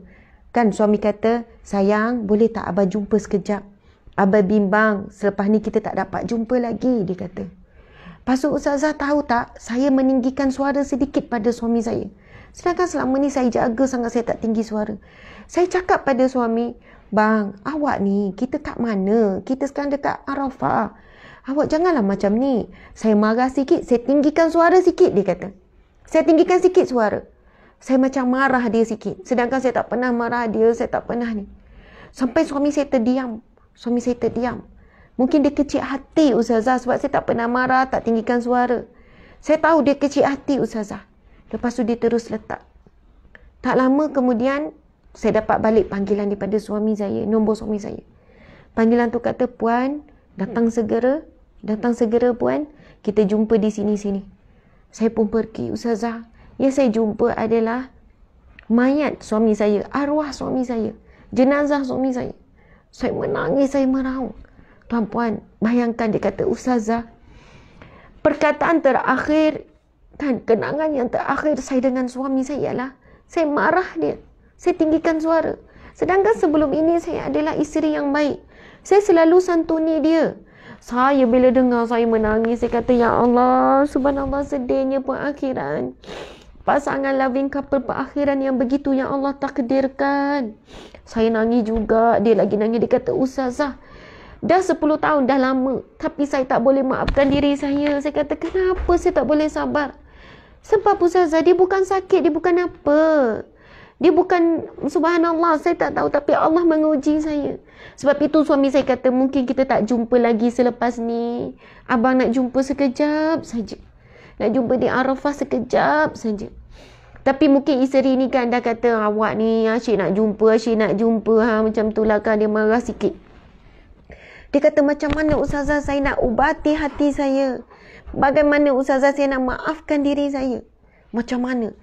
Kan suami kata, sayang, boleh tak abang jumpa sekejap? Abang bimbang, selepas ni kita tak dapat jumpa lagi, dia kata. Lepas tu Ustazah tahu tak, saya meninggikan suara sedikit pada suami saya. Sedangkan selama ni saya jaga sangat, saya tak tinggi suara. Saya cakap pada suami, bang, awak ni, kita kat mana? Kita sekarang dekat Arafah. Awak janganlah macam ni. Saya marah sikit, saya tinggikan suara sikit, dia kata. Saya tinggikan sikit suara. Saya macam marah dia sikit. Sedangkan saya tak pernah marah dia, saya tak pernah ni. Sampai suami saya terdiam. Mungkin dia kecil hati, Ustazah, sebab saya tak pernah marah, tak tinggikan suara. Saya tahu dia kecil hati, Ustazah. Lepas tu dia terus letak. Tak lama kemudian, saya dapat balik panggilan daripada suami saya, nombor suami saya. Panggilan tu kata, Puan, datang segera Puan, kita jumpa di sini-sini. Saya pun pergi, Ustazah. Yang saya jumpa adalah mayat suami saya, arwah suami saya, jenazah suami saya. Saya menangis, saya meraung. Tuan-puan, bayangkan dia kata, Ustazah, perkataan terakhir, kan, kenangan yang terakhir saya dengan suami saya ialah, saya marah dia. Saya tinggikan suara. Sedangkan sebelum ini saya adalah isteri yang baik. Saya selalu santuni dia. Saya bila dengar saya menangis, saya kata, ya Allah, subhanallah, sedihnya perakhiran. Pasangan loving couple perakhiran yang begitu yang Allah takdirkan. Saya nangis juga. Dia lagi nangis. Dia kata, Ustazah, dah 10 tahun, dah lama. Tapi saya tak boleh maafkan diri saya. Saya kata, kenapa saya tak boleh sabar? Sebab Ustazah, dia bukan sakit. Dia bukan apa. Dia bukan, subhanallah, saya tak tahu. Tapi Allah menguji saya. Sebab itu suami saya kata, mungkin kita tak jumpa lagi selepas ni. Abang nak jumpa sekejap saja. Nak jumpa di Arafah sekejap saja. Tapi mungkin isteri ni kan dah kata, awak ni asyik nak jumpa. Macam tu lah kan, dia marah sikit. Dia kata, macam mana Ustazah saya nak ubati hati saya? Bagaimana Ustazah saya nak maafkan diri saya? Macam mana?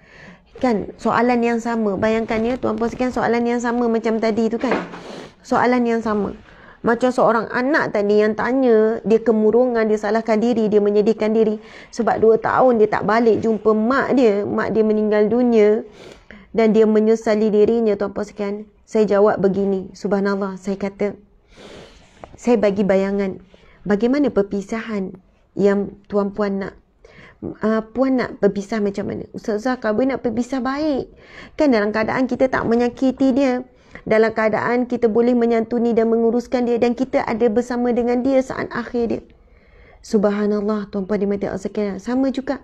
Kan, soalan yang sama. Bayangkan ya, tuan-puan sekalian, soalan yang sama macam tadi tu kan. Soalan yang sama. Macam seorang anak tadi yang tanya, dia kemurungan, dia salahkan diri, dia menyedihkan diri. Sebab 2 tahun dia tak balik jumpa mak dia meninggal dunia. Dan dia menyesali dirinya, tuan-puan sekalian. Saya jawab begini, subhanallah, saya kata, saya bagi bayangan, bagaimana perpisahan yang tuan-puan nak. Puan nak berpisah macam mana? Ustazah, kalau nak berpisah baik. Kan dalam keadaan kita tak menyakiti dia. Dalam keadaan kita boleh menyantuni dan menguruskan dia. Dan kita ada bersama dengan dia saat akhir dia. Subhanallah, tuan-puan dimati Allah sekalian. Sama juga.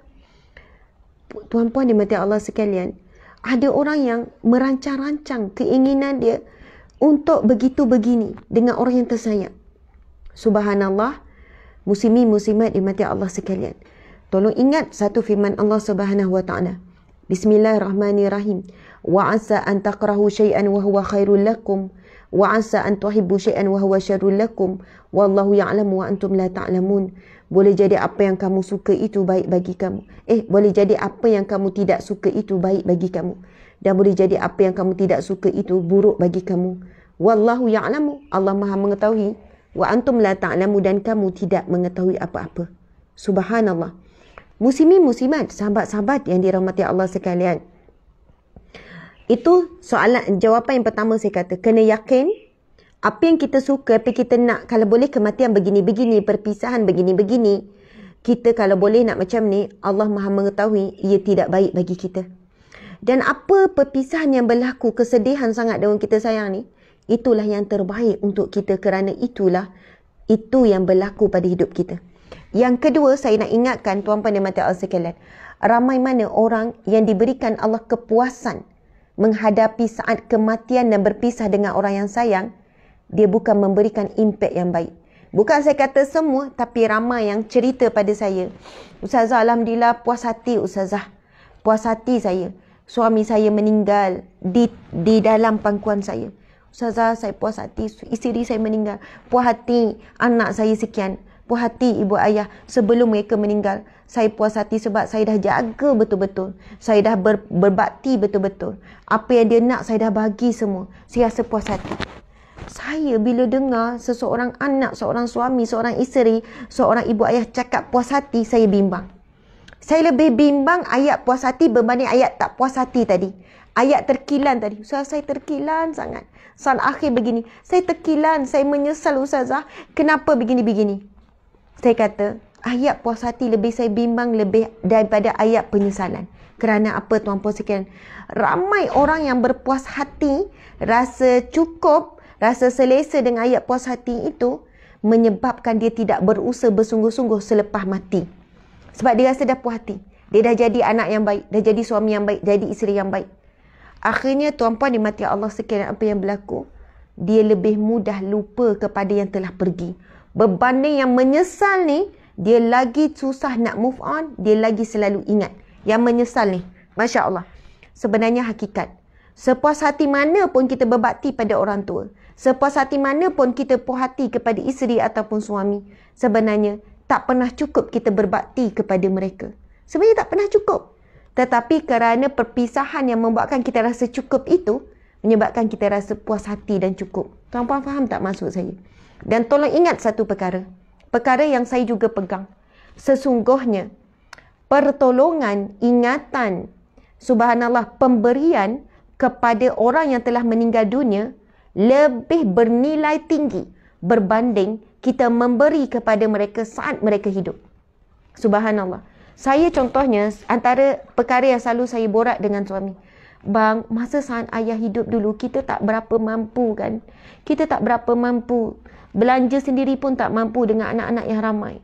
Tuan-puan dimati Allah sekalian. Ada orang yang merancang-rancang keinginan dia untuk begitu begini dengan orang yang tersayang. Subhanallah. Muslimin muslimat dimati Allah sekalian, tolong ingat satu firman Allah Subhanahu wa taala. Bismillahirrahmanirrahim. Wa asa an takrahu syai'an wa huwa khairul lakum wa asa an tuhibbu syai'an wa huwa syarrul lakum wallahu ya'lamu wa antum la ta'lamun. Boleh jadi apa yang kamu suka itu baik bagi kamu. Boleh jadi apa yang kamu tidak suka itu baik bagi kamu. Dan boleh jadi apa yang kamu tidak suka itu buruk bagi kamu. Wallahu ya'lamu. Allah Maha mengetahui. Wa antum la ta'lamu, dan kamu tidak mengetahui apa-apa. Subhanallah. Muslimin muslimat, sahabat-sahabat yang dirahmati Allah sekalian. Itu soalan, jawapan yang pertama saya kata, kena yakin apa yang kita suka, apa yang kita nak. Kalau boleh kematian begini-begini, perpisahan begini-begini, kita kalau boleh nak macam ni, Allah Maha mengetahui ia tidak baik bagi kita. Dan apa perpisahan yang berlaku, kesedihan sangat dengan kita sayang ni, itulah yang terbaik untuk kita, kerana itu yang berlaku pada hidup kita. Yang kedua, saya nak ingatkan tuan-puan dan mata Allah sekalian, ramai mana orang yang diberikan Allah kepuasan menghadapi saat kematian dan berpisah dengan orang yang sayang, dia bukan memberikan impak yang baik. Bukan saya kata semua, tapi ramai yang cerita pada saya, Ustazah, alhamdulillah puas hati Ustazah, puas hati saya, suami saya meninggal di dalam pangkuan saya. Ustazah, saya puas hati isteri saya meninggal, puas hati anak saya sekian, puas hati ibu ayah sebelum mereka meninggal. Saya puas hati sebab saya dah jaga betul-betul, saya dah berbakti betul-betul. Apa yang dia nak saya dah bagi semua. Saya rasa puas hati. Saya bila dengar seseorang anak, seorang suami, seorang isteri, seorang ibu ayah cakap puas hati, saya bimbang. Saya lebih bimbang ayat puas hati berbanding ayat tak puas hati tadi. Ayat terkilan tadi. Ustazah, saya terkilan sangat. Saat akhir begini. Saya terkilan. Saya menyesal Ustazah. Kenapa begini-begini? Saya kata, ayat puas hati lebih saya bimbang lebih daripada ayat penyesalan. Kerana apa tuan-puan sekalian? Ramai orang yang berpuas hati, rasa cukup, rasa selesa dengan ayat puas hati itu, menyebabkan dia tidak berusaha bersungguh-sungguh selepas mati. Sebab dia rasa dah puas hati. Dia dah jadi anak yang baik, dah jadi suami yang baik, jadi isteri yang baik. Akhirnya tuan-puan dimati Allah sekalian, apa yang berlaku? Dia lebih mudah lupa kepada yang telah pergi. Berbanding yang menyesal ni, dia lagi susah nak move on, dia lagi selalu ingat. Yang menyesal ni, Masya Allah. Sebenarnya hakikat. Sepuas hati mana pun kita berbakti pada orang tua, sepuas hati mana pun kita puas hati kepada isteri ataupun suami, sebenarnya tak pernah cukup kita berbakti kepada mereka. Sebenarnya tak pernah cukup. Tetapi kerana perpisahan yang membuatkan kita rasa cukup itu, menyebabkan kita rasa puas hati dan cukup. Tuan-puan faham tak maksud saya? Dan tolong ingat satu perkara. Perkara yang saya juga pegang. Sesungguhnya, pertolongan, ingatan, subhanallah, pemberian kepada orang yang telah meninggal dunia lebih bernilai tinggi berbanding kita memberi kepada mereka saat mereka hidup. Subhanallah. Saya contohnya, antara perkara yang selalu saya borak dengan suami. Bang, masa saat ayah hidup dulu, kita tak berapa mampu kan? Kita tak berapa mampu. Belanja sendiri pun tak mampu dengan anak-anak yang ramai.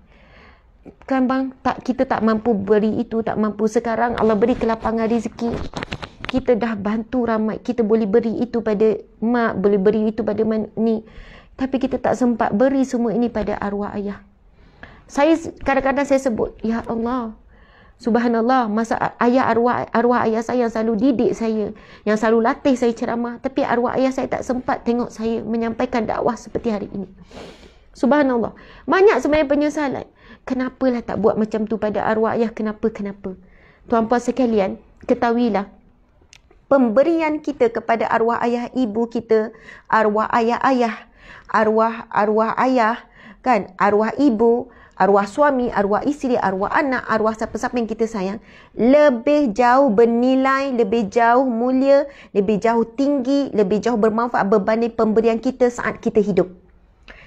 Kan bang, kita tak mampu beri itu, tak mampu. Sekarang Allah beri kelapangan rezeki. Kita dah bantu ramai. Kita boleh beri itu pada mak, boleh beri itu pada ni. Tapi kita tak sempat beri semua ini pada arwah ayah. Saya kadang-kadang saya sebut, ya Allah, subhanallah, masa arwah ayah saya yang selalu didik saya, yang selalu latih saya ceramah, tapi arwah ayah saya tak sempat tengok saya menyampaikan dakwah seperti hari ini. Subhanallah. Banyak sebenarnya penyesalan. Kenapalah tak buat macam tu pada arwah ayah? Kenapa? Tuan-puan sekalian, ketahuilah, pemberian kita kepada arwah ayah ibu kita, arwah ayah-ayah, arwah ayah, kan, arwah ibu, arwah suami, arwah isteri, arwah anak, arwah siapa-siapa yang kita sayang, lebih jauh bernilai, lebih jauh mulia, lebih jauh tinggi, lebih jauh bermanfaat berbanding pemberian kita saat kita hidup.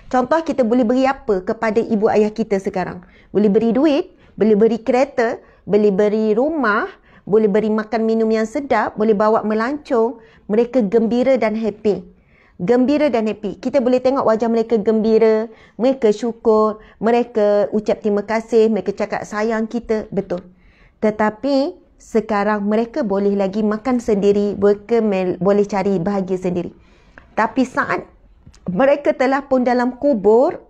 Contoh, kita boleh beri apa kepada ibu ayah kita sekarang? Boleh beri duit, boleh beri kereta, boleh beri rumah, boleh beri makan minum yang sedap, boleh bawa melancong. Mereka gembira dan happy. Gembira dan happy. Kita boleh tengok wajah mereka gembira, mereka syukur, mereka ucap terima kasih, mereka cakap sayang kita, betul. Tetapi sekarang mereka boleh lagi makan sendiri, mereka boleh cari bahagia sendiri. Tapi saat mereka telah pun dalam kubur,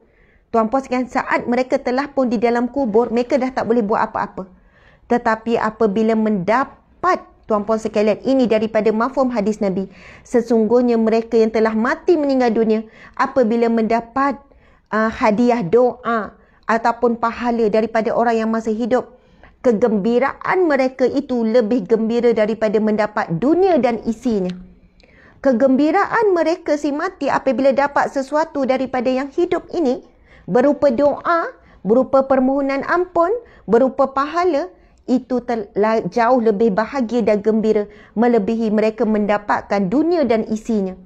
Tuan-puan sekalian, saat mereka telah pun di dalam kubur, mereka dah tak boleh buat apa-apa. Tetapi apabila mendapat, tuan-puan sekalian, ini daripada mafhum hadis Nabi, sesungguhnya mereka yang telah mati meninggal dunia, apabila mendapat hadiah doa ataupun pahala daripada orang yang masih hidup, kegembiraan mereka itu lebih gembira daripada mendapat dunia dan isinya. Kegembiraan mereka si mati apabila dapat sesuatu daripada yang hidup ini, berupa doa, berupa permohonan ampun, berupa pahala, itu jauh lebih bahagia dan gembira melebihi mereka mendapatkan dunia dan isinya.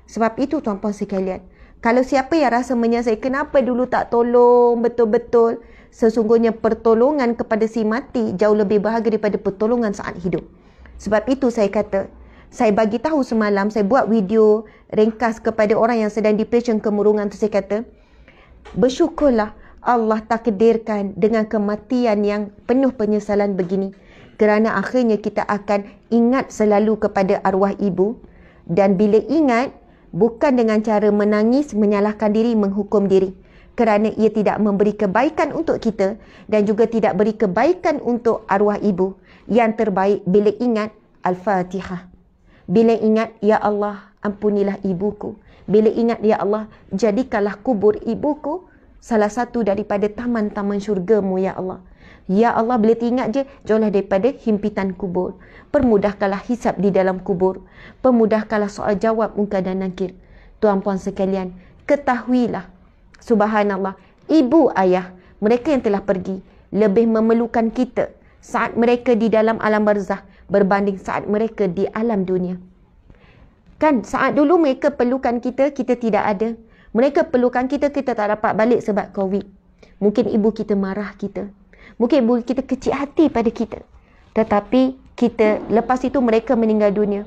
Sebab itu tuan-puan sekalian, kalau siapa yang rasa menyesal, kenapa dulu tak tolong betul-betul, sesungguhnya pertolongan kepada si mati jauh lebih bahagia daripada pertolongan saat hidup. Sebab itu saya kata, saya bagi tahu semalam, saya buat video ringkas kepada orang yang sedang depression, kemurungan tu, saya kata, bersyukurlah Allah takdirkan dengan kematian yang penuh penyesalan begini. Kerana akhirnya kita akan ingat selalu kepada arwah ibu. Dan bila ingat, bukan dengan cara menangis, menyalahkan diri, menghukum diri. Kerana ia tidak memberi kebaikan untuk kita dan juga tidak beri kebaikan untuk arwah ibu. Yang terbaik bila ingat, Al-Fatihah. Bila ingat, Ya Allah, ampunilah ibuku. Bila ingat, Ya Allah, jadikanlah kubur ibuku salah satu daripada taman-taman syurga-Mu, Ya Allah. Ya Allah, bila teringat je, jauhlah daripada himpitan kubur. Permudahkanlah hisab di dalam kubur. Permudahkanlah soal jawab munkar dan nakir. Tuan-puan sekalian, ketahuilah, subhanallah, ibu ayah, mereka yang telah pergi, lebih memerlukan kita saat mereka di dalam alam barzakh berbanding saat mereka di alam dunia. Kan, saat dulu mereka perlukan kita, kita tidak ada. Mereka perlukan kita, kita tak dapat balik sebab COVID. Mungkin ibu kita marah kita. Mungkin ibu kita kecil hati pada kita. Tetapi kita, lepas itu mereka meninggal dunia.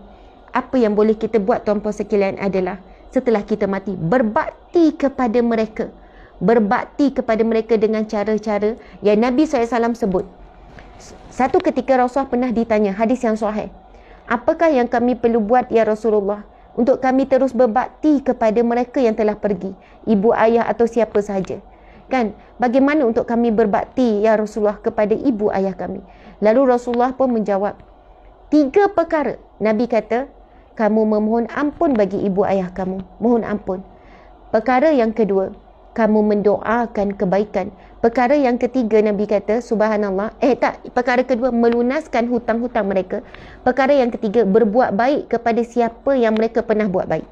Apa yang boleh kita buat tuan-puan sekalian adalah, setelah kita mati, berbakti kepada mereka. Berbakti kepada mereka dengan cara-cara yang Nabi SAW sebut. Satu ketika Rasulullah pernah ditanya, hadis yang sahih, apakah yang kami perlu buat ya Rasulullah untuk kami terus berbakti kepada mereka yang telah pergi, ibu ayah atau siapa sahaja? Kan, bagaimana untuk kami berbakti ya Rasulullah kepada ibu ayah kami? Lalu Rasulullah pun menjawab, 3 perkara. Nabi kata, kamu memohon ampun bagi ibu ayah kamu, mohon ampun. Perkara yang kedua, kamu mendoakan kebaikan. Perkara yang ketiga, Nabi kata, subhanallah, perkara kedua, melunaskan hutang-hutang mereka. Perkara yang ketiga, berbuat baik kepada siapa yang mereka pernah buat baik.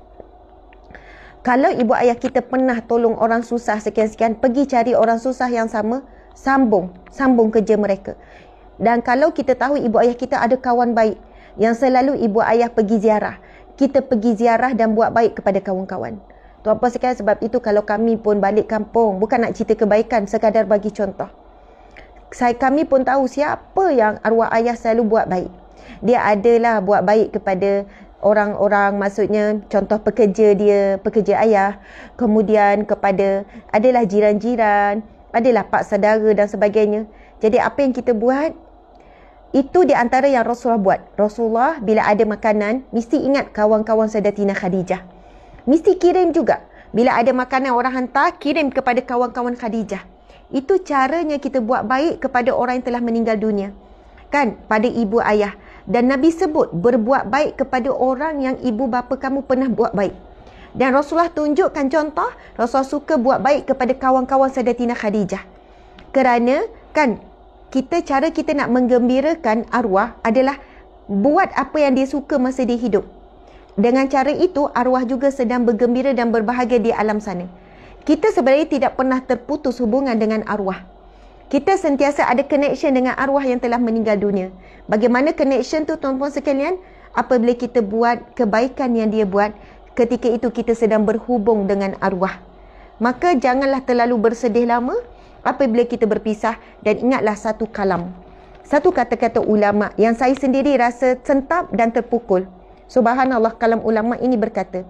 Kalau ibu ayah kita pernah tolong orang susah sekian-sekian, pergi cari orang susah yang sama, sambung kerja mereka. Dan kalau kita tahu ibu ayah kita ada kawan baik yang selalu ibu ayah pergi ziarah, kita pergi ziarah dan buat baik kepada kawan-kawan. Tuan-puan sekalian, sebab itu kalau kami pun balik kampung, bukan nak cerita kebaikan, sekadar bagi contoh. Kami pun tahu siapa yang arwah ayah selalu buat baik. Dia adalah buat baik kepada orang-orang, maksudnya contoh pekerja dia, pekerja ayah. Kemudian kepada, adalah jiran-jiran, adalah pak saudara dan sebagainya. Jadi apa yang kita buat, itu di antara yang Rasulullah buat. Rasulullah bila ada makanan, mesti ingat kawan-kawan Sayyidatina Khadijah. Mesti kirim juga. Bila ada makanan orang hantar, kirim kepada kawan-kawan Khadijah. Itu caranya kita buat baik kepada orang yang telah meninggal dunia. Kan? Pada ibu ayah. Dan Nabi sebut, berbuat baik kepada orang yang ibu bapa kamu pernah buat baik. Dan Rasulullah tunjukkan contoh, Rasulullah suka buat baik kepada kawan-kawan Sayyidatina Khadijah. Kerana, kan, cara kita nak menggembirakan arwah adalah buat apa yang dia suka masa dia hidup. Dengan cara itu, arwah juga sedang bergembira dan berbahagia di alam sana. Kita sebenarnya tidak pernah terputus hubungan dengan arwah. Kita sentiasa ada connection dengan arwah yang telah meninggal dunia. Bagaimana connection tu tuan-puan sekalian? Apabila kita buat kebaikan yang dia buat, ketika itu kita sedang berhubung dengan arwah. Maka janganlah terlalu bersedih lama apabila kita berpisah, dan ingatlah satu kalam. Satu kata-kata ulama yang saya sendiri rasa sentap dan terpukul. Subhanallah, kalam ulama ini berkata,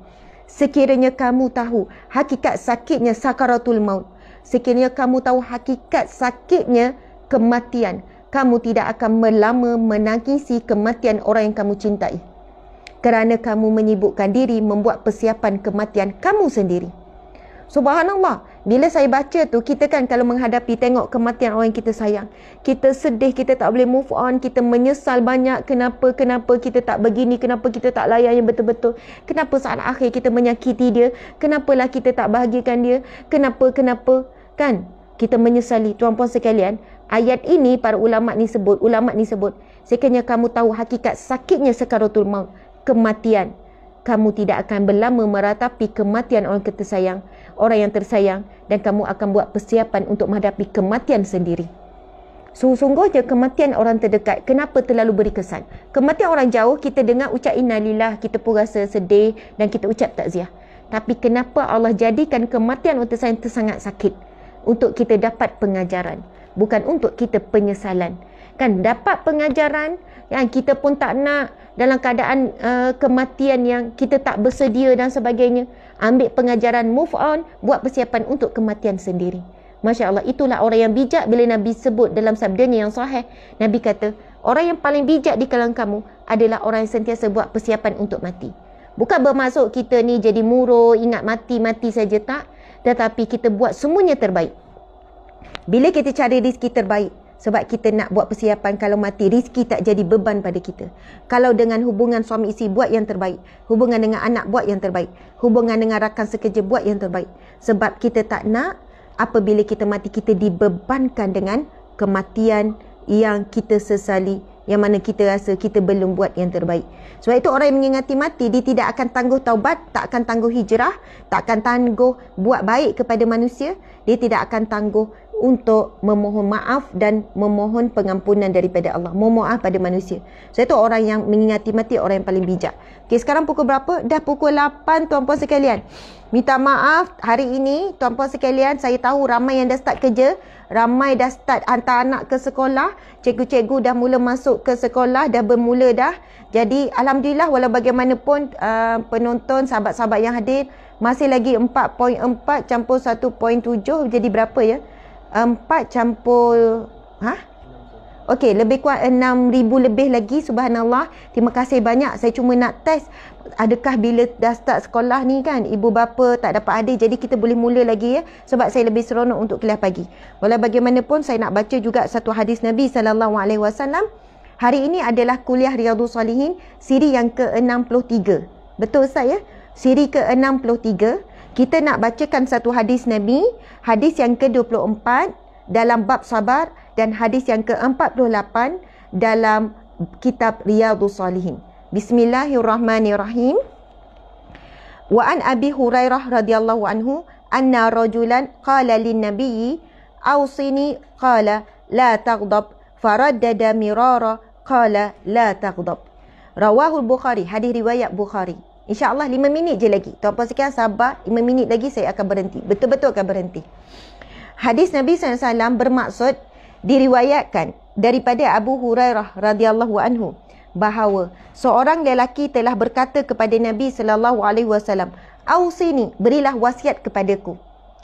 sekiranya kamu tahu hakikat sakitnya sakaratul maut, sekiranya kamu tahu hakikat sakitnya kematian, kamu tidak akan lama menangisi kematian orang yang kamu cintai. Kerana kamu menyibukkan diri membuat persiapan kematian kamu sendiri. Subhanallah, Bila saya baca tu, kita kan kalau menghadapi tengok kematian orang yang kita sayang, kita sedih, kita tak boleh move on, kita menyesal banyak. Kenapa kita tak begini, kenapa kita tak layan yang betul-betul, kenapa saat akhir kita menyakiti dia, kenapalah kita tak bahagiakan dia, kenapa kan? Kita menyesali. Tuan-puan sekalian, ayat ini para ulama ni sebut, sekiranya kamu tahu hakikat sakitnya sakaratul maut, kematian, kamu tidak akan berlama meratapi kematian orang tersayang, orang yang tersayang, dan kamu akan buat persiapan untuk menghadapi kematian sendiri. Sungguhnya kematian orang terdekat, kenapa terlalu beri kesan? Kematian orang jauh, kita dengar ucap innalillah, kita pun rasa sedih dan kita ucap takziah. Tapi kenapa Allah jadikan kematian orang tersayang sangat sakit? Untuk kita dapat pengajaran, bukan untuk kita penyesalan. Kan dapat pengajaran yang kita pun tak nak dalam keadaan kematian yang kita tak bersedia dan sebagainya. Ambil pengajaran, move on, buat persiapan untuk kematian sendiri. Masya Allah, itulah orang yang bijak. Bila Nabi sebut dalam sabdanya yang sahih, Nabi kata, orang yang paling bijak di kalangan kamu adalah orang yang sentiasa buat persiapan untuk mati. Bukan bermaksud kita ni jadi murung, ingat mati saja, tak. Tetapi kita buat semuanya terbaik. Bila kita cari rezeki terbaik, sebab kita nak buat persiapan kalau mati, rezeki tak jadi beban pada kita. Kalau dengan hubungan suami isteri, buat yang terbaik. Hubungan dengan anak, buat yang terbaik. Hubungan dengan rakan sekerja, buat yang terbaik. Sebab kita tak nak apabila kita mati, kita dibebankan dengan kematian yang kita sesali, yang mana kita rasa kita belum buat yang terbaik. Sebab itu orang yang mengingati mati, dia tidak akan tangguh taubat, tak akan tangguh hijrah, tak akan tangguh buat baik kepada manusia. Dia tidak akan tangguh untuk memohon maaf dan memohon pengampunan daripada Allah, mohon maaf pada manusia. Sebab itu orang yang mengingati mati orang yang paling bijak. Okey, sekarang pukul berapa? Dah pukul 8, tuan-puan sekalian. Minta maaf hari ini, tuan-puan sekalian, saya tahu ramai yang dah start kerja, ramai dah start hantar anak ke sekolah, cikgu-cikgu dah mula masuk ke sekolah, dah bermula dah. Jadi alhamdulillah, walau bagaimanapun penonton, sahabat-sahabat yang hadir, masih lagi 4.4 campur 1.7, jadi berapa ya? 4 campur Okey, lebih kurang 6,000 lebih lagi. Subhanallah. Terima kasih banyak. Saya cuma nak test adakah bila dah start sekolah ni kan, ibu bapa tak dapat hadir, jadi kita boleh mula lagi ya. Sebab saya lebih seronok untuk kuliah pagi. Walau bagaimanapun, saya nak baca juga satu hadis Nabi SAW. Hari ini adalah kuliah Riyadhus Salihin, siri yang ke-63. Betul Ustaz ya? Siri ke-63. Kita nak bacakan satu hadis Nabi, hadis yang ke-24 dalam bab sabar dan hadis yang ke-48 dalam kitab Riyadhus Salihin. Bismillahirrahmanirrahim. Wa an Abi Hurairah radhiyallahu anhu anna rajulan qala lin nabiyyi awsini qala la taghdab faraddada mirara qala la taghdab. Rawahul Bukhari, hadis riwayat Bukhari. InsyaAllah 5 minit je lagi. Tuan-puan sekalian sabar, 5 minit lagi saya akan berhenti. Betul-betul akan berhenti. Hadis Nabi SAW bermaksud diriwayatkan daripada Abu Hurairah radhiyallahu anhu bahawa seorang lelaki telah berkata kepada Nabi SAW, "Ausini, berilah wasiat kepadaku."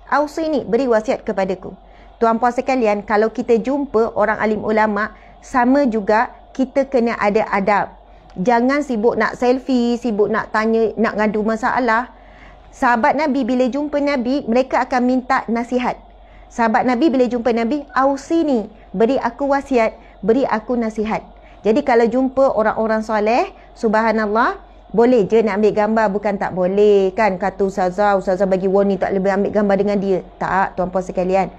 Ausini, beri wasiat kepadaku. Tuan-puan sekalian, kalau kita jumpa orang alim ulama, sama juga kita kena ada adab. Jangan sibuk nak selfie, sibuk nak tanya, nak ngadu masalah. Sahabat Nabi bila jumpa Nabi, mereka akan minta nasihat. Sahabat Nabi bila jumpa Nabi, "Ausini, beri aku wasiat, beri aku nasihat." Jadi kalau jumpa orang-orang soleh, subhanallah, boleh je nak ambil gambar, bukan tak boleh kan. Kata ustazah bagi warning tak boleh ambil gambar dengan dia. Tak, tuan-puan sekalian.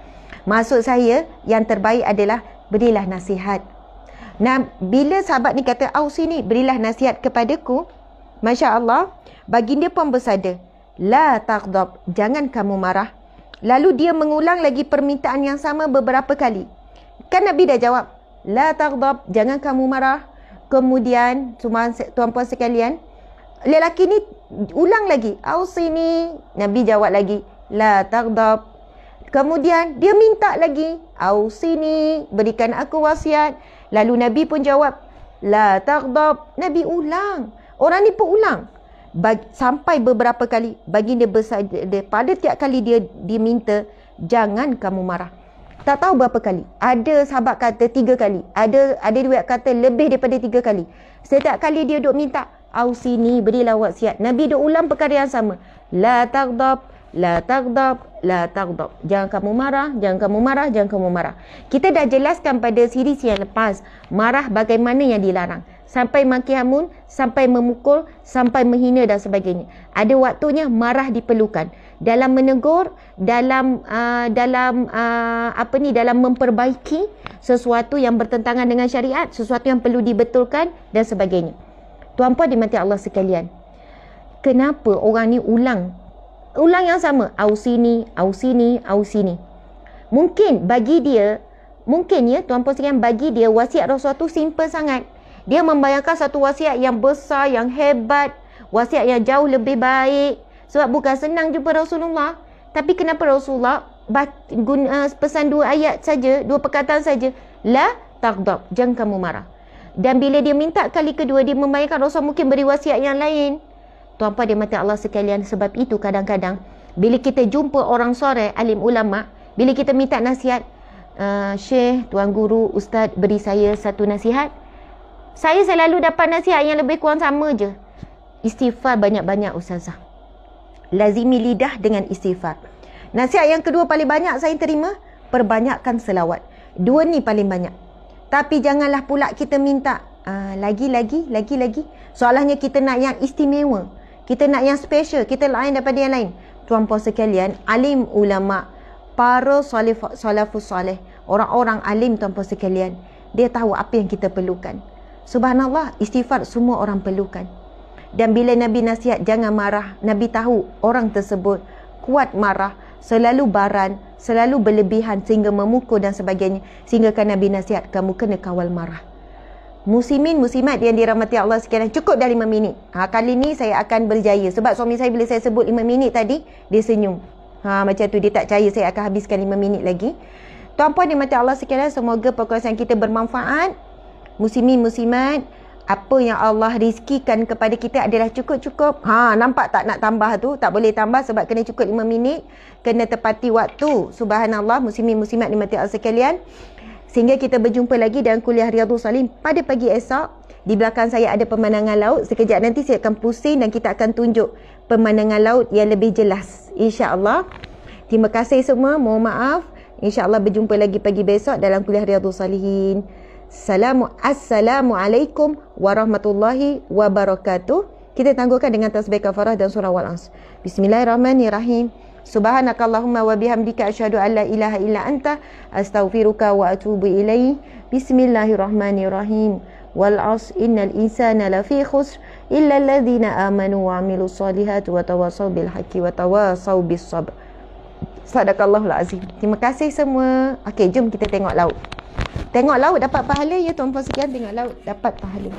Maksud saya, yang terbaik adalah berilah nasihat. Nah, bila sahabat ni kata, "Ausini, berilah nasihat kepadaku," Masya Allah, baginda pun bersabda, "La taghdab, jangan kamu marah." Lalu dia mengulang lagi permintaan yang sama beberapa kali. Kan Nabi dah jawab, "La taghdab, jangan kamu marah." Kemudian, tuan-puan sekalian, lelaki ni ulang lagi, "Ausini." Nabi jawab lagi, "La taghdab." Kemudian dia minta lagi, "Ausini, berikan aku wasiat." Lalu Nabi pun jawab, "La taghdab." Nabi ulang. Orang ni pun ulang. Sampai beberapa kali baginda bersabda, pada tiap kali dia minta, "Jangan kamu marah." Tak tahu berapa kali. Ada sahabat kata 3 kali. Ada riwayat kata lebih daripada 3 kali. Setiap kali dia duk minta, "Ausini, berilah wasiat." Nabi duk ulang perkara yang sama. "La taghdab, la taghdab, la taghdab. Jangan kamu marah, jangan kamu marah, jangan kamu marah. Kita dah jelaskan pada siri yang lepas marah bagaimana yang dilarang. Sampai maki hamun, sampai memukul, sampai menghina dan sebagainya. Ada waktunya marah diperlukan dalam menegur, dalam dalam memperbaiki sesuatu yang bertentangan dengan syariat, sesuatu yang perlu dibetulkan dan sebagainya. Tuan-puan dimati Allah sekalian, kenapa orang ni ulang yang sama, au sini. Mungkin bagi dia, tuan-puan sekalian, bagi dia wasiat Rasulullah tu simple sangat. Dia membayangkan satu wasiat yang besar, yang hebat, wasiat yang jauh lebih baik. Sebab bukan senang jumpa Rasulullah. Tapi kenapa Rasulullah pesan 2 ayat saja, 2 perkataan saja, la taghdab, jangan kamu marah. Dan bila dia minta kali kedua, dia membayangkan Rasulullah mungkin beri wasiat yang lain. Tuan-puan dia mati Allah sekalian, sebab itu kadang-kadang bila kita jumpa orang soleh, alim ulama, bila kita minta nasihat, Syekh, Tuan Guru, Ustaz beri saya satu nasihat, saya selalu dapat nasihat yang lebih kurang sama je. Istighfar banyak-banyak Ustazah. Lazimi lidah dengan istighfar. Nasihat yang kedua paling banyak saya terima, perbanyakkan selawat. 2 ni paling banyak. Tapi janganlah pula kita minta lagi. Soalnya kita nak yang istimewa, kita nak yang special, kita lain daripada yang lain. Tuan-puan sekalian, alim ulama, para salafus salih, orang-orang alim tuan-puan sekalian, dia tahu apa yang kita perlukan. Subhanallah, istighfar semua orang perlukan. Dan bila Nabi nasihat jangan marah, Nabi tahu orang tersebut kuat marah, selalu baran, selalu berlebihan sehingga memukul dan sebagainya. Sehingga kan Nabi nasihat, kamu kena kawal marah. Muslimin, muslimat yang dirahmati Allah sekalian, cukup dah 5 minit. Kali ni saya akan berjaya. Sebab suami saya bila saya sebut 5 minit tadi, dia senyum. Macam tu, dia tak percaya saya akan habiskan 5 minit lagi. Tuan-puan dirahmati Allah sekalian, semoga perkongsian kita bermanfaat. Muslimin, muslimat, apa yang Allah rizkikan kepada kita adalah cukup-cukup. Nampak tak nak tambah tu? Tak boleh tambah sebab kena cukup 5 minit. Kena tepati waktu. Subhanallah, muslimin, muslimat dimati Allah sekalian. Sehingga kita berjumpa lagi dalam kuliah Riyadhus Shalihin pada pagi esok. Di belakang saya ada pemandangan laut. Sekejap nanti saya akan pusing dan kita akan tunjuk pemandangan laut yang lebih jelas, InsyaAllah. Terima kasih semua. Mohon maaf. InsyaAllah berjumpa lagi pagi besok dalam kuliah Riyadhus Shalihin. Assalamualaikum warahmatullahi wabarakatuh. Kita tangguhkan dengan tasbih kafarah dan surah Wal-Asr. Bismillahirrahmanirrahim. Subhanakallahumma wa bihamdika asyhadu an la ilaha illa anta astaghfiruka wa atubu ilaih. Bismillahirrahmanirrahim. Wal-'asr innal insana lafi khusr illa alladhina amanu wa 'amilus solihati wa tawassaw bil haqqi wa tawassaw bis sabr. Sadaqallahul azim. Terima kasih semua. Okey, jom kita tengok laut. Tengok laut dapat pahala ya tuan-puan sekalian. Tengok laut dapat pahala.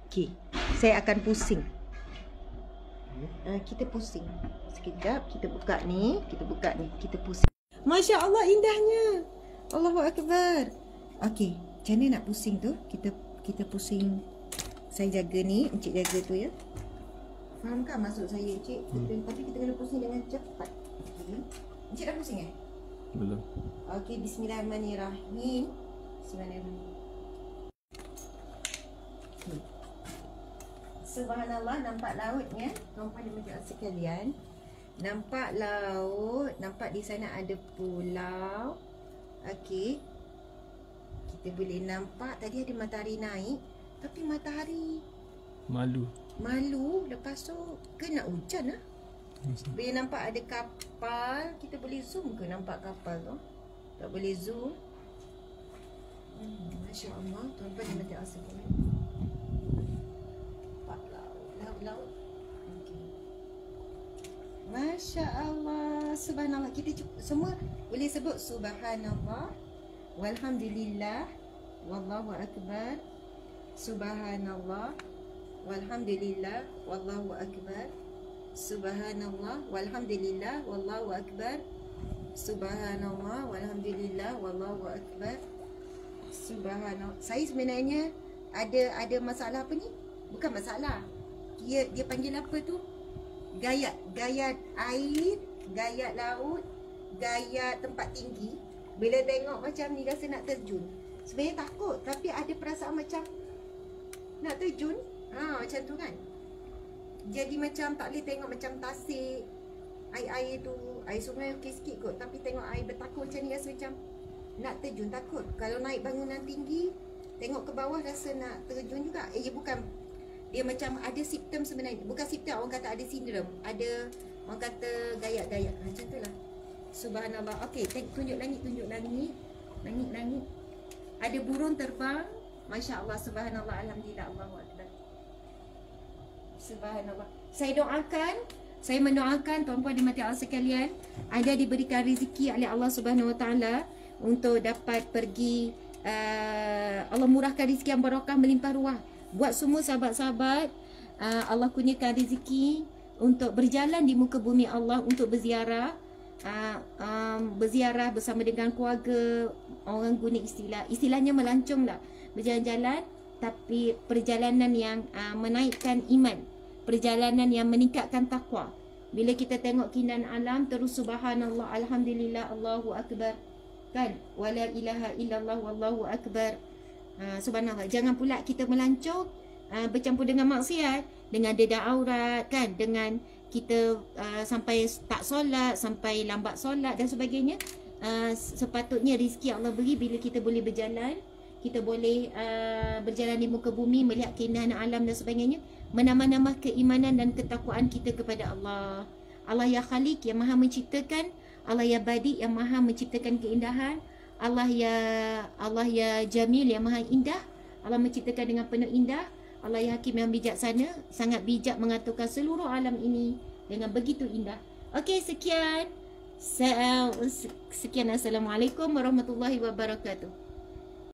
Okey, saya akan pusing. Kita pusing. Sekejap, kita buka ni. Kita pusing. Masya Allah, indahnya. Allahu Akbar. Okey, macam mana nak pusing tu? Kita pusing. Saya jaga ni, Encik jaga tu ya. Faham kan maksud saya, Encik? Tapi kita kena pusing dengan cepat. Okay. Encik dah pusing Belum. Okey, bismillahirrahmanirrahim. Bismillahirrahmanirrahim. Subhanallah, nampak lautnya. Tuan-puan dan puan sekalian, nampak laut. Nampak di sana ada pulau. Okey, kita boleh nampak tadi ada matahari naik. Tapi matahari malu. Lepas tu kena hujan lah. Bila nampak ada kapal, kita boleh zoom ke nampak kapal tu? Tak boleh zoom. Masya Allah, tuan-puan dan puan sekalian. Laut. Okay. Masya Allah, subhanallah. Kita semua boleh sebut subhanallah, walhamdulillah, wallahu akbar. Subhanallah, walhamdulillah, wallahu akbar. Subhanallah, walhamdulillah, wallahu akbar. Subhanallah, walhamdulillah, wallahu akbar. Subhanallah. Saya sebenarnya ada masalah apa ni? Bukan masalah. Dia panggil apa tu? Gayat air, gayat laut, gayat tempat tinggi. Bila tengok macam ni rasa nak terjun. Sebenarnya takut, tapi ada perasaan macam nak terjun. Macam tu kan. jadi macam tak boleh tengok macam tasik. Air tu, air sungai okey sikit kot, tapi tengok air bertakur macam ni rasa macam nak terjun, takut. Kalau naik bangunan tinggi, tengok ke bawah rasa nak terjun juga. Bukan, dia macam ada simptom sebenarnya. Bukan simptom, orang kata ada sindrom. Ada, orang kata gayak-gayak. Macam tu lah. Subhanallah. Okey, tunjuk langit. Langit. Ada burung terbang. Masya Allah, subhanallah, alhamdulillah, Allahu Akbar. Subhanallah. Saya mendoakan tuan-puan dan mati Allah sekalian, anda diberikan rezeki oleh Allah Subhanahu Wa Taala untuk dapat pergi, Allah murahkan rezeki yang barakah melimpah ruah. Buat semua sahabat-sahabat, Allah kurniakan rezeki untuk berjalan di muka bumi Allah, untuk berziarah, berziarah bersama dengan keluarga. Orang guna istilahnya melancong lah, berjalan-jalan, tapi perjalanan yang menaikkan iman, perjalanan yang meningkatkan takwa. Bila kita tengok keindahan alam, terus subhanallah, alhamdulillah, Allahu Akbar, kan? Wala ilaha illallah, wallahu akbar. Subhanallah. Jangan pula kita melancong bercampur dengan maksiat, dengan dedah aurat, kan? Dengan kita sampai tak solat, sampai lambat solat dan sebagainya. Sepatutnya rezeki Allah beri bila kita boleh berjalan, kita boleh berjalan di muka bumi, melihat keindahan alam dan sebagainya, menambah-nambah keimanan dan ketakwaan kita kepada Allah. Allah ya Khaliq, yang maha menciptakan. Allah ya Badi, yang maha menciptakan keindahan. Allah ya Jamil, yang maha indah. Allah menciptakan dengan penuh indah. Allah ya Hakim, yang bijaksana, sangat bijak mengaturkan seluruh alam ini dengan begitu indah. Okey, sekian. Assalamualaikum warahmatullahi wabarakatuh.